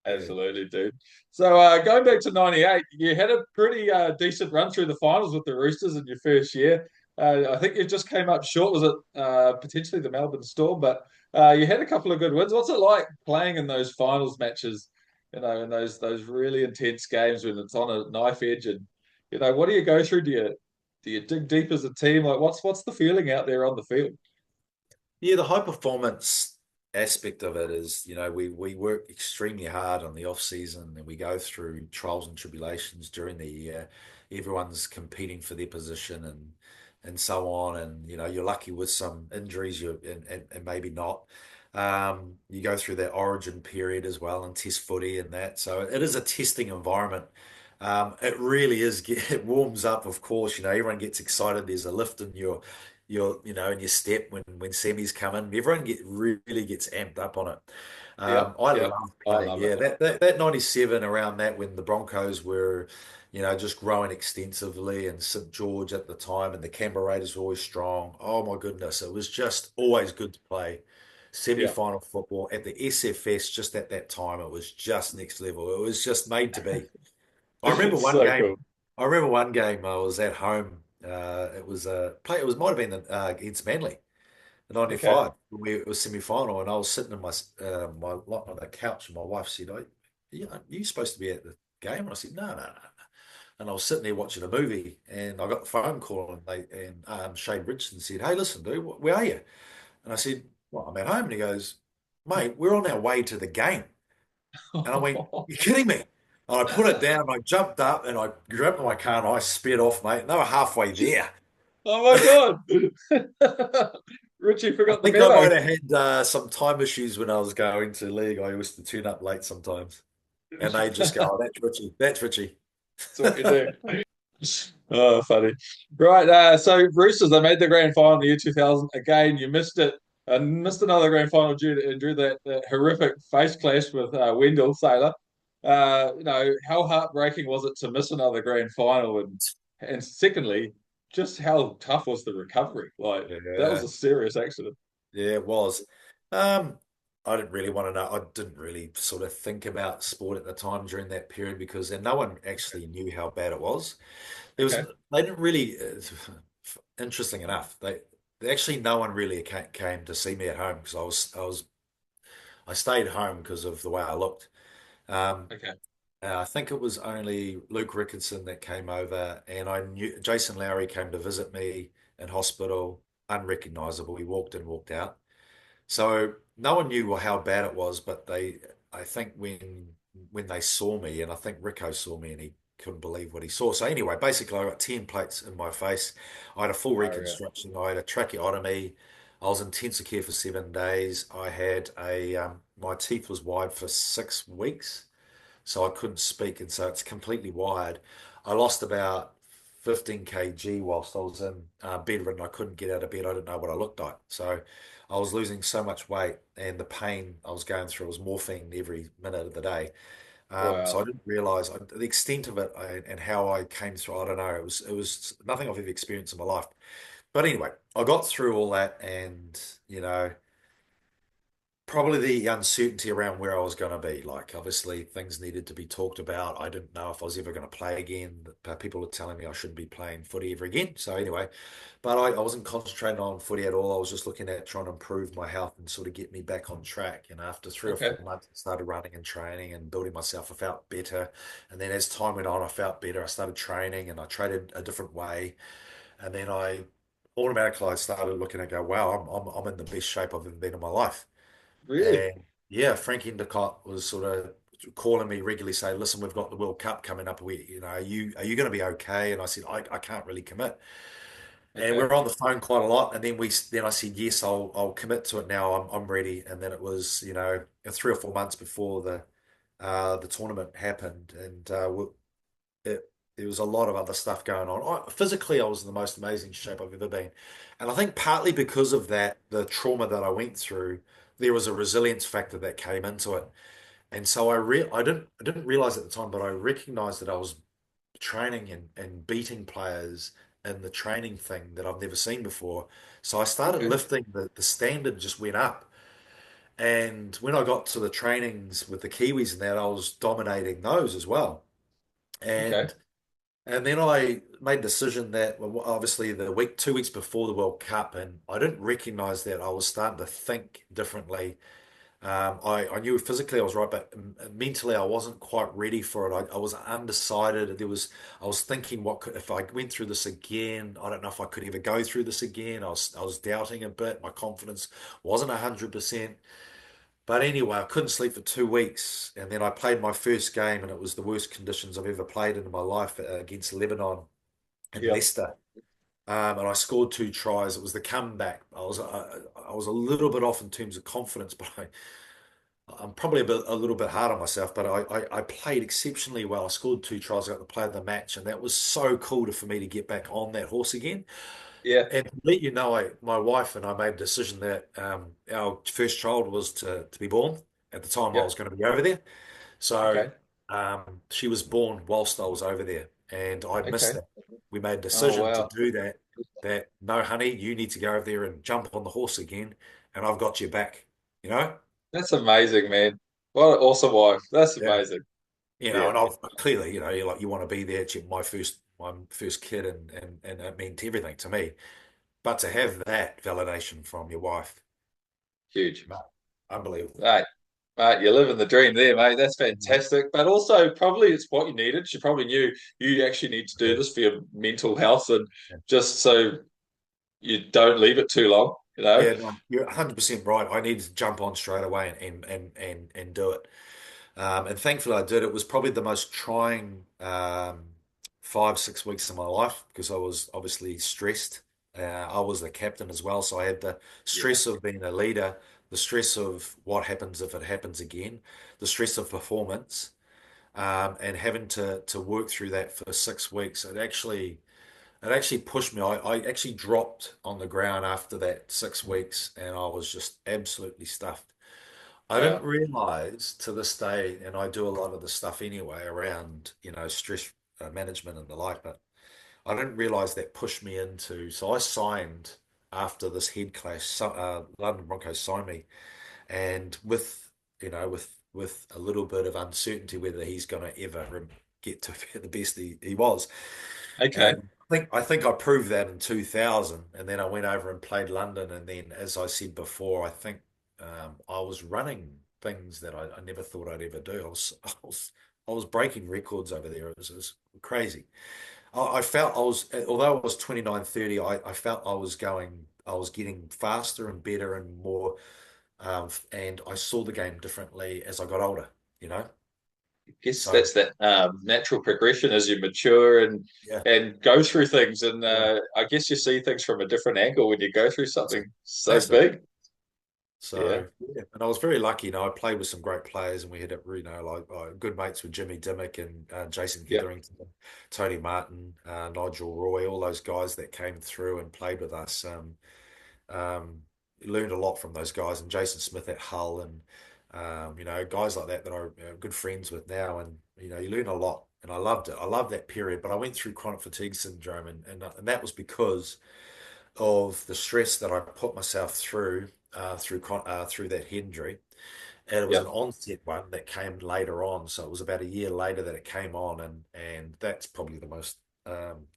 Yeah. Absolutely, dude. So going back to '98, you had a pretty decent run through the finals with the Roosters in your first year. I think you just came up short. Was it potentially the Melbourne Storm? But you had a couple of good wins. What's it like playing in those finals matches? In those really intense games when it's on a knife edge, and what do you go through? Do you dig deep as a team? Like, what's the feeling out there on the field? Yeah, the high performance aspect of it is, we work extremely hard on the off season and we go through trials and tribulations during the year. Everyone's competing for their position and so on. And you're lucky with some injuries, and maybe not. You go through that origin period as well and test footy and that. So it is a testing environment. It really is. It warms up, of course. Everyone gets excited. There's a lift in in your step when semis come in. Everyone really gets amped up on it. Yep, I yep. love I playing. love it. Yeah, that 97 around that when the Broncos were, just growing extensively and St. George at the time and the Canberra Raiders were always strong. Oh my goodness, it was just always good to play Yeah, semi-final football at the SFS just at that time. It was just next level. It was just made to be. I remember one so game. cool. I remember one game. I was at home. It was a play. It was might have been against Manly, the Okay. '95. It was semi-final, and I was sitting in on the couch, and my wife said, yeah, you supposed to be at the game?" And I said, "No, no, no." And I was sitting there watching a movie, and I got the phone call, and Shane Richardson said, "Hey, listen, dude, where are you?" And I said, "Well, I'm at home." And he goes, "Mate, we're on our way to the game." And I went, "You're kidding me?" And I put it down, and I jumped up, and I grabbed my car, and I sped off, mate. And they were halfway there. Oh my God. Richie I forgot the think I memo. might have had some time issues when I was going to league. I used to tune up late sometimes, and they just go, "Oh, that's Richie. That's Richie." That's what you do. Oh, funny. Right. So Roosters, they made the grand final in the year 2000. Again, you missed it and missed another grand final due that horrific face clash with Wendell Sailor. How heartbreaking was it to miss another grand final? And secondly, just how tough was the recovery? Like, that was Yeah, a serious accident. yeah, it was. Um, I didn't really want to know. I didn't really sort of think about sport at the time during that period because and no one actually knew how bad it was. Okay. They didn't really. Interesting enough, they actually no one really came to see me at home because I stayed home because of the way I looked. Um, Okay. I think it was only Luke Rickardson that came over, and I knew Jason Lowry came to visit me in hospital, unrecognizable. He walked in, walked out. So no one knew how bad it was, but I think when they saw me, and I think Rico saw me, and he couldn't believe what he saw. So anyway, basically, I got 10 plates in my face. I had a full Oh, yeah. reconstruction. I had a tracheotomy. I was in intensive care for 7 days. I had my teeth was wide for 6 weeks so I couldn't speak, and so it's completely wired. I lost about 15 kg whilst I was in bedridden. I couldn't get out of bed. I didn't know what I looked like. So I was losing so much weight, and the pain I was going through was morphine every minute of the day. So I Wow. didn't realize the extent of it and how I came through. I don't know. It was nothing I've ever experienced in my life. But anyway, I got through all that, and probably the uncertainty around where I was going to be. Like, obviously, things needed to be talked about. I didn't know if I was ever going to play again. People were telling me I shouldn't be playing footy ever again. So, anyway, but I wasn't concentrating on footy at all. I was just looking at trying to improve my health and sort of get me back on track. And after 3 or 4 months, I started running and training and building myself. I felt better. And then as time went on, I felt better. I started training and I traded a different way. And then automatically I started looking and go, wow, I'm in the best shape I've ever been in my life. Really? And yeah, Frank Endicott was sort of calling me regularly, saying, "Listen, we've got the World Cup coming up. Are you going to be okay?" And I said, "I can't really commit." And we Okay. were on the phone quite a lot. And then I said, "Yes, I'll commit to it now. I'm ready." And then it was 3 or 4 months before the tournament happened, and there was a lot of other stuff going on. Physically, I was in the most amazing shape I've ever been. And I think partly because of that, the trauma that I went through, there was a resilience factor that came into it. And so I didn't realize at the time, but I recognized that I was training and beating players in the training thing that I've never seen before. So I started Okay. lifting, the standard just went up. And when I got to the trainings with the Kiwis and that, I was dominating those as well. Okay. And then I made a decision that, well, obviously, 2 weeks before the World Cup, and I didn't recognize that I was starting to think differently. I knew physically I was right, but mentally I wasn't quite ready for it. I was undecided. I was thinking, if I went through this again? I don't know if I could ever go through this again. I was doubting a bit. My confidence wasn't 100%. But anyway, I couldn't sleep for 2 weeks, and then I played my first game, and it was the worst conditions I've ever played in my life against Lebanon in Yeah. Leicester. And I scored 2 tries. It was the comeback. I was a little bit off in terms of confidence, but I'm probably a little bit hard on myself. But I played exceptionally well. I scored 2 tries. I got the player of the match, and that was so cool for me to get back on that horse again. Yeah. And to let you know, my wife and I made a decision that our first child was to be born at the time I was Yep. going to be over there. So Okay. she was born whilst I was over there, and I missed Okay. that. We made a Oh decision to wow. do that. That no, honey, you need to go over there and jump on the horse again, and I've got your back. You know? That's amazing, man. What an awesome wife. That's Yeah. amazing. You know, Yeah. and I've clearly, you want to be there. It's my first kid, and it meant everything to me. But to have that validation from your wife, Huge. mate, unbelievable. Mate, you're living the dream there, mate. That's Mhm. fantastic. But also, probably it's what you needed. She probably knew you actually need to do Yeah. this for your mental health and Yeah. just so you don't leave it too long, you know? Yeah, no, you're 100% right. I needed to jump on straight away and do it. And thankfully I did. It was probably the most trying 5, 6 weeks of my life because I was obviously stressed. I was the captain as well, so I had the Yeah. stress of being a leader, the stress of what happens if it happens again, the stress of performance, and having to work through that for 6 weeks. It actually pushed me. I actually dropped on the ground after that 6 weeks, and I was just absolutely stuffed. I didn't Wow. realize to this day, and I do a lot of the stuff anyway around, stress management and the like, but I didn't realize that pushed me into. So I signed after this head clash. London Broncos signed me, and with a little bit of uncertainty whether he's going to ever get to be the best he was. Okay. And I think I proved that in 2000, and then I went over and played London, and then, as I said before, I think I was running things that I never thought I'd ever do. I was breaking records over there. It was crazy. I felt although I was 29, 30, I felt I was getting faster and better and more, and I saw the game differently as I got older, you know? I guess So, that's that natural progression as you mature yeah, and go through things. And yeah, I guess you see things from a different angle when you go through that's something it. so Massive. big. Yeah. So, yeah, and I was very lucky. I played with some great players, and we had, like good mates with Jimmy Dimmock and Jason Yeah. Hetherington, Tony Martin, Nigel Roy, all those guys that came through and played with us. Um, Learned a lot from those guys, and Jason Smith at Hull, and guys like that I'm good friends with now, and you learn a lot. And I loved it. I loved that period, but I went through chronic fatigue syndrome, and that was because of the stress that I put myself through through that head injury, and it was Yeah. an onset one that came later on. So it was about a year later that it came on, and that's probably the most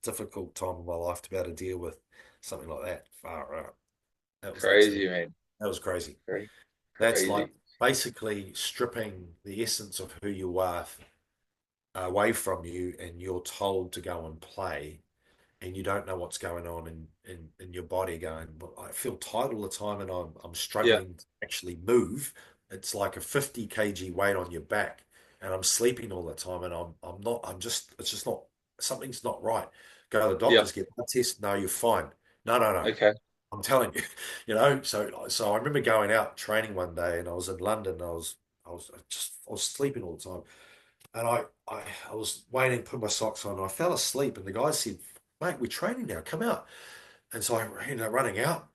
difficult time of my life to be able to deal with something like that. Far out. That was Crazy, absolutely man. that was crazy. Very That's like crazy. basically stripping the essence of who you are away from you, and you're told to go and play, and you don't know what's going on in your body going, well, I feel tight all the time and I'm Yeah. struggling to actually move. It's like a 50 kg weight on your back and I'm sleeping all the time and I'm not, it's just not, something's not right. Go to the Yeah. doctors, get blood test. No, you're fine. No, no, no. Okay. I'm telling you, so I remember going out training one day and I was in London. I was sleeping all the time. And I was waiting, put my socks on, and I fell asleep. And the guy said, "Mate, we're training now. Come out." And so I ended up running out,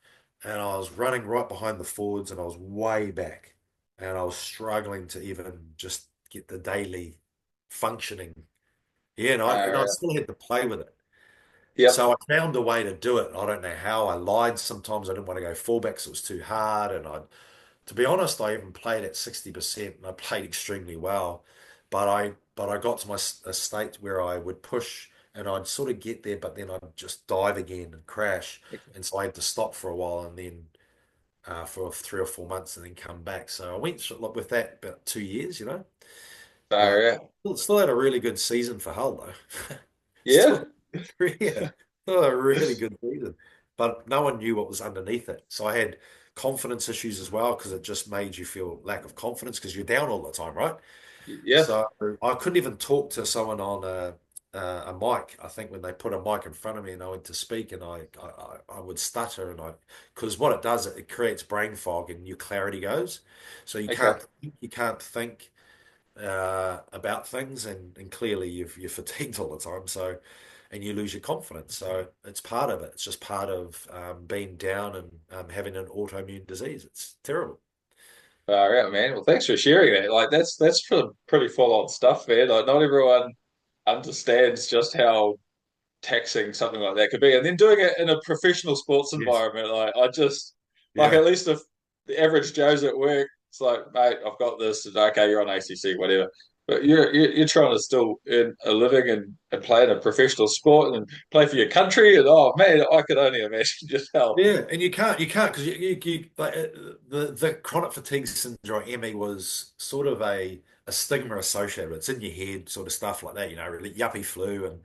and I was running right behind the forwards, and I was way back, and I was struggling to even just get the daily functioning. Yeah, and I Uh, still had to play with it. yep. So I found a way to do it. I don't know how. I lied sometimes. I didn't want to go fullback, so it was too hard, and I to be honest, I even played at 60% and I played extremely well. But I got to a state where I would push and I'd sort of get there, but then I'd just dive again and crash. Okay. And so I had to stop for a while and then for 3 or 4 months and then come back. So I went with that about 2 years. But Yeah. still had a really good season for Hull though. Yeah. Still, yeah, still a really good season. But no one knew what was underneath it. So I had confidence issues as well because it just made you feel lack of confidence because you're down all the time, right? Yeah. So I couldn't even talk to someone on a mic. I think when they put a mic in front of me and I went to speak and I would stutter and I because what it does it creates brain fog and your clarity goes. So Okay. you can't think about things, and clearly you're fatigued all the time. So, and you lose your confidence. So it's part of it. It's just part of being down and having an autoimmune disease. It's terrible. All right, man. Well, thanks for sharing that. Like that's pretty full on stuff, man. Like not everyone understands just how taxing something like that could be. And then doing it in a professional sports Yes. environment, like I just like Yeah. at least if the average Joe's at work, it's like, mate, I've got this. And, okay, you're on ACC, whatever. But you're trying to still earn a living and play in a professional sport and play for your country. And oh man, I could only imagine just how. Yeah, and you can't because you like the chronic fatigue syndrome (ME) was sort of a stigma associated with it. It's in your head, sort of stuff like that, really yuppie flu, and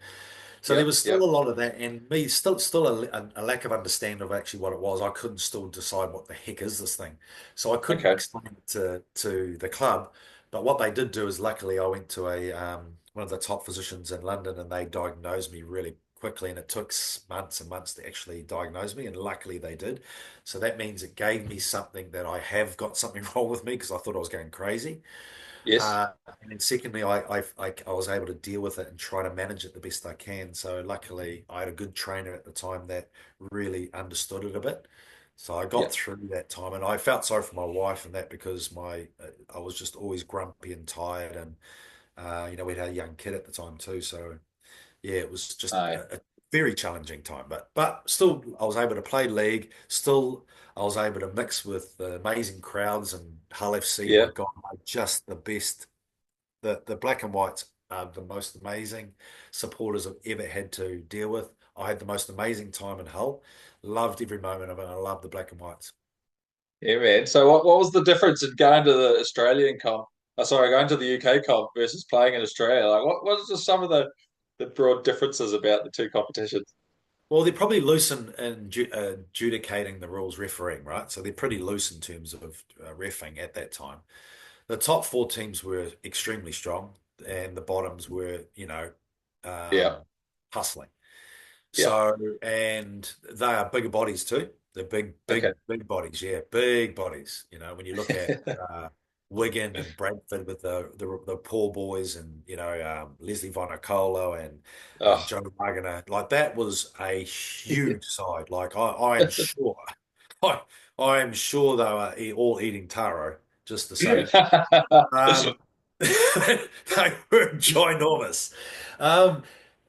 so there Yep, was still yep. a lot of that, and me still a lack of understanding of actually what it was. I couldn't still decide what the heck is this thing, so I couldn't Okay. explain it to the club. But what they did do is, luckily, I went to a one of the top physicians in London, and they diagnosed me really quickly, and it took months and months to actually diagnose me, and luckily they did. So that means it gave me something that I have got something wrong with me because I thought I was going crazy. Yes. Uh, and then secondly, I was able to deal with it and try to manage it the best I can. So luckily, I had a good trainer at the time that really understood it a bit. So I got Yep. through that time, and I felt sorry for my wife and that because I was just always grumpy and tired, and we'd had a young kid at the time too. So yeah, it was just Aye. a very challenging time, but still, I was able to play league. Still, I was able to mix with the amazing crowds and Hull FC. Yeah. My God, are just the best. The black and whites are the most amazing supporters I've ever had to deal with. I had the most amazing time in Hull. Loved every moment of it. I loved the black and whites. Yeah, man. So what was the difference in going to the Australian comp? Sorry, going to the UK comp versus playing in Australia? Like, what is just some of the broad differences about the two competitions? Well, they're probably loose in adjudicating the rules, refereeing, right? So they're pretty loose in terms of reffing at that time. The top four teams were extremely strong, and the bottoms were, Yeah. um, hustling. Yeah. So, and they are bigger bodies too. They're big, Okay. big, big bodies. Yeah, big bodies. When you look at Wigan and Bradford with the poor boys, and Leslie Vunicola and Oh. Joe Wagner, like that was a huge side. Like I am sure, I, I am sure they were all eating taro. Just to say, um, they were ginormous.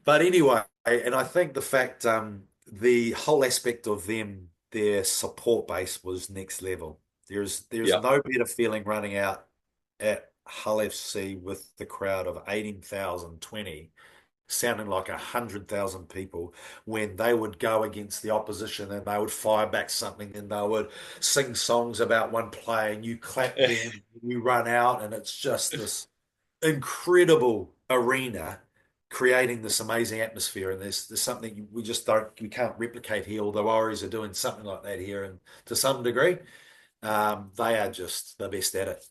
But anyway, and I think the fact, the whole aspect of them their support base was next level. There's Yeah. no better feeling running out at Hull FC with the crowd of 18,020 sounding like 100,000 people when they would go against the opposition and they would fire back something and they would sing songs about one player and you clap them, you run out, and it's just this incredible arena creating this amazing atmosphere. And there's something we can't replicate here. All the Warriors are doing something like that here, and to some degree, they are just the best at it.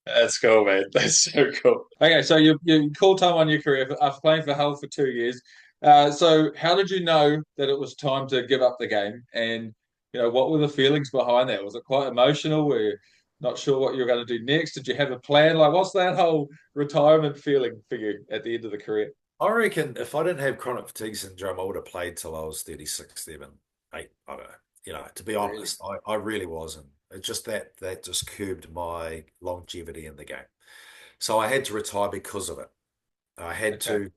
That's cool, man. That's so cool. Okay, so you called time on your career after playing for Hull for 2 years. So how did you know that it was time to give up the game? And what were the feelings behind that? Was it quite emotional? Were you not sure what you were going to do next? Did you have a plan? Like, what's that whole retirement feeling for you at the end of the career? I reckon if I didn't have chronic fatigue syndrome, I would have played till I was 36, 7, 8. I don't know. To be Really? honest, I really wasn't. It's just that just curbed my longevity in the game. So I had to retire because of it. I had Okay. to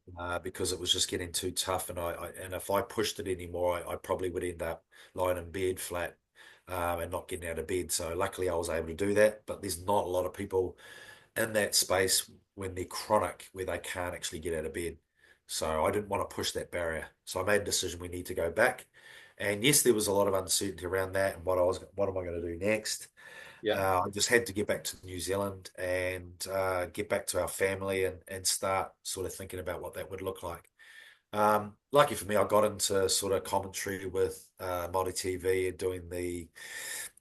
because it was just getting too tough, and and if I pushed it anymore, I probably would end up lying in bed flat and not getting out of bed. So luckily, I was able to do that. But there's not a lot of people in that space when they're chronic, where they can't actually get out of bed. So I didn't want to push that barrier. So I made a decision we need to go back. And yes, there was a lot of uncertainty around that and what am I going to do next? Yeah. I just had to get back to New Zealand and get back to our family and start sort of thinking about what that would look like. Lucky for me, I got into sort of commentary with Māori TV and doing the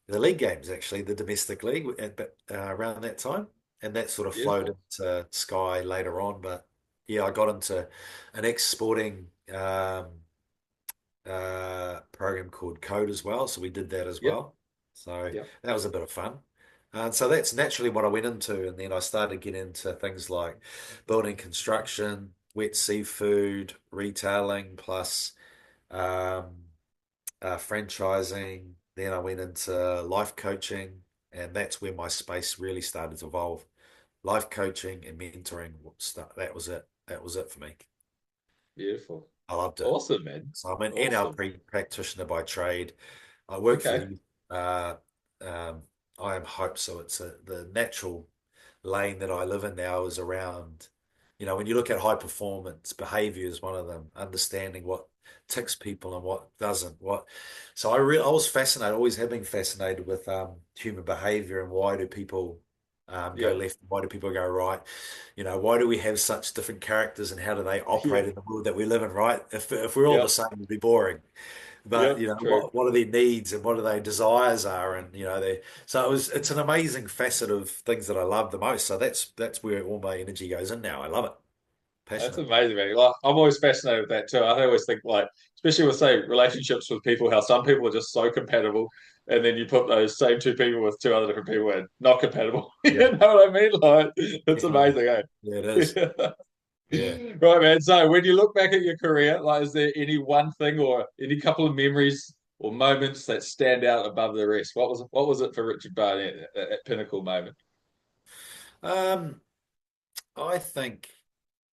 league games, actually, the domestic league, but around that time, and that sort of flowed Beautiful. into Sky later on. But yeah, I got into an ex-sporting program called Code as well, so we did that as Yep. well. So Yep. that was a bit of fun. And so that's naturally what I went into, and then I started getting into things like building construction, wet seafood, retailing, plus um, franchising. Then I went into life coaching, and that's where my space really started to evolve. Life coaching and mentoring, that was it. That was it for me. Beautiful. I loved it. Awesome, man. So I'm an Awesome. NLP practitioner by trade. I work for Okay. the um, I am Hope, so it's the natural lane that I live in now is around, when you look at high performance, behavior is one of them, understanding what ticks people and what doesn't. So I was fascinated, always have been fascinated with human behavior and why do people go Yep. left, why do people go right? Why do we have such different characters and how do they operate Yep. in the world that we live in, right? If we're all the Yep. same, it'd be boring. But Yep. True. what are their needs and what are their desires are, and it's an amazing facet of things that I love the most. So that's where all my energy goes in now. I love it, That's passionate. amazing, man. Like, I'm always fascinated with that too. I always think, like, especially with, say, relationships with people, how some people are just so compatible, and then you put those same two people with two other different people and not compatible. You Yeah, know what I mean? Like, it's yeah, amazing, eh? yeah, it is. Yeah. Right, man. So, when you look back at your career, like, is there any one thing or any couple of memories or moments that stand out above the rest? What was it for Richard Barnett at that pinnacle moment? Um, I think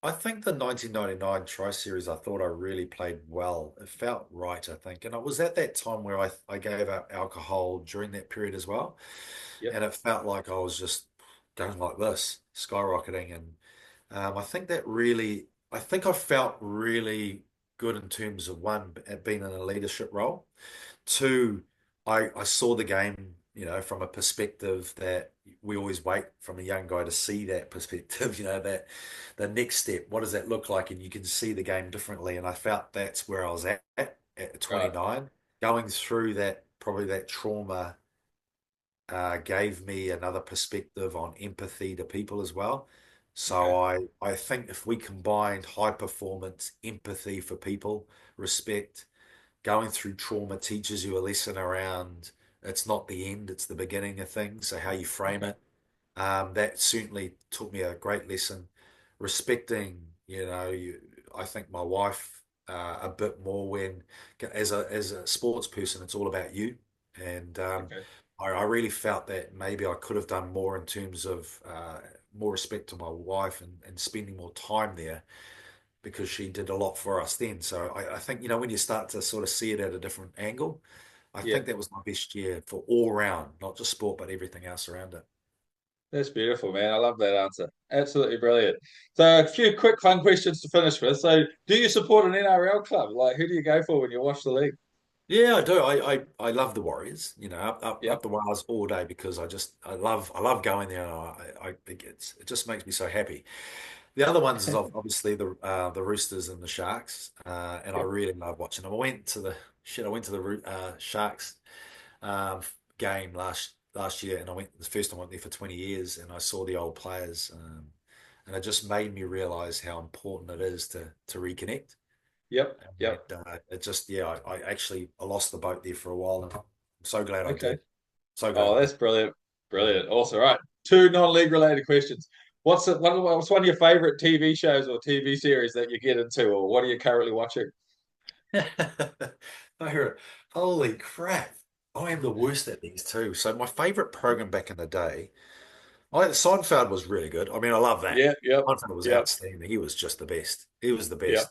I think the 1999 Tri Series, I thought I really played well. It felt right, I think, and it was at that time where I gave up alcohol during that period as well, Yep. and it felt like I was just going like this, skyrocketing, and I think I felt really good in terms of one, at being in a leadership role. Two, I saw the game, from a perspective that we always wait from a young guy to see that perspective, that the next step, what does that look like? And you can see the game differently. And I felt that's where I was at Right. 29, going through that, probably that trauma gave me another perspective on empathy to people as well. So Okay. I think if we combined high performance, empathy for people, respect, going through trauma teaches you a lesson around it's not the end, it's the beginning of things. So how you frame Okay. it, that certainly taught me a great lesson. Respecting, I think my wife a bit more when, as a sports person, it's all about you. And Okay. I really felt that maybe I could have done more in terms of more respect to my wife and spending more time there because she did a lot for us then. So I think, when you start to sort of see it at a different angle, I Yeah. think that was my best year for all round, not just sport, but everything else around it. That's beautiful, man. I love that answer. Absolutely brilliant. So, a few quick fun questions to finish with. So, do you support an NRL club? Like, who do you go for when you watch the league? Yeah, I do. I love the Warriors, up Yep. the wires all day because I love going there and it just makes me so happy. The other ones is obviously the Roosters and the Sharks, and I Yep. really love watching them. I went to the Sharks game last year, and I went the first time I went there for 20 years, and I saw the old players, and it just made me realize how important it is to reconnect. Yep. And Yep. it just yeah, I lost the boat there for a while, and I'm so glad I Okay. did. So glad Oh, I did. that's brilliant. Yeah. Brilliant. Awesome. Right. Two non-league related questions. What's one of your favorite TV shows or TV series that you get into, or what are you currently watching? Favorite. Holy crap. I am the worst at these too. So my favorite program back in the day, Seinfeld was really good. I mean, I love that. Yeah. Yep. Seinfeld was Yep. outstanding. He was just the best. He was the Yep. best.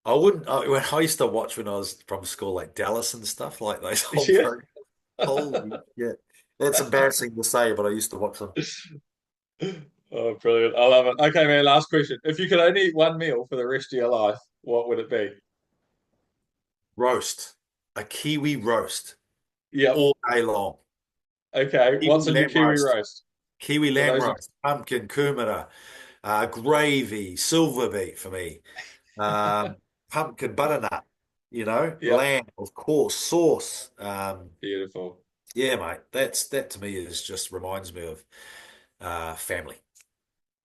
When I used to watch when I was from school, like Dallas and stuff, like those whole Yeah. programs. Holy shit. That's embarrassing to say, but I used to watch them. Oh, brilliant. I love it. Okay, man, last question. If you could only eat one meal for the rest of your life, what would it be? Roast. A Kiwi roast Yep. all day long. Okay. Kiwi What's in your lamb kiwi roast. roast? Kiwi For lamb those who roast. Pumpkin, kumara, gravy, silver beet for me. Um, Pumpkin butternut, Yep. lamb, of course, sauce. Beautiful. Yeah, mate. That to me is just reminds me of family.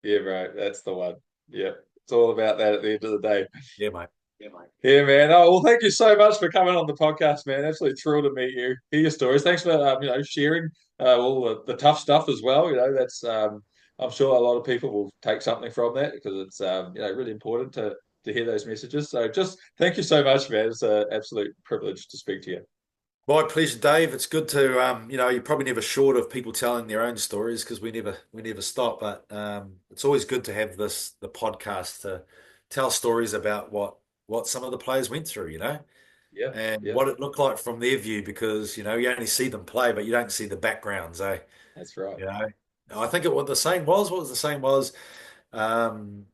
Yeah, bro. That's the one. Yep. It's all about that at the end of the day. Yeah, mate. Yeah, mate. Yeah, man. Oh, well, thank you so much for coming on the podcast, man. Absolutely thrilled to meet you, hear your stories. Thanks for sharing all the tough stuff as well. That's I'm sure a lot of people will take something from that because it's really important to hear those messages. So just thank you so much, man. It's an absolute privilege to speak to you. My pleasure, Dave. It's good to you're probably never short of people telling their own stories because we never stop. But it's always good to have the podcast to tell stories about what some of the players went through, Yeah, and yeah, what it looked like from their view because you only see them play, but you don't see the backgrounds, eh? that's right. You know, I think what the saying was, what was the saying was, um,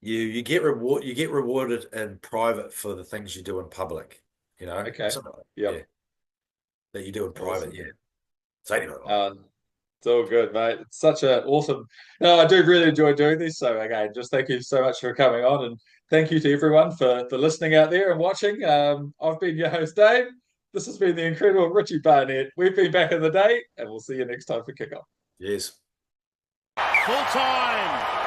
you get rewarded in private for the things you do in public, Okay. something like that, yeah, Yep. that you do in private, Awesome. yeah. So anyway, It's all good, mate. It's such a awesome. No, I do really enjoy doing this. So again, just thank you so much for coming on, and thank you to everyone for listening out there and watching. I've been your host, Dave. This has been the incredible Richie Barnett. We've been back in the day, and we'll see you next time for kickoff. yes. Full time.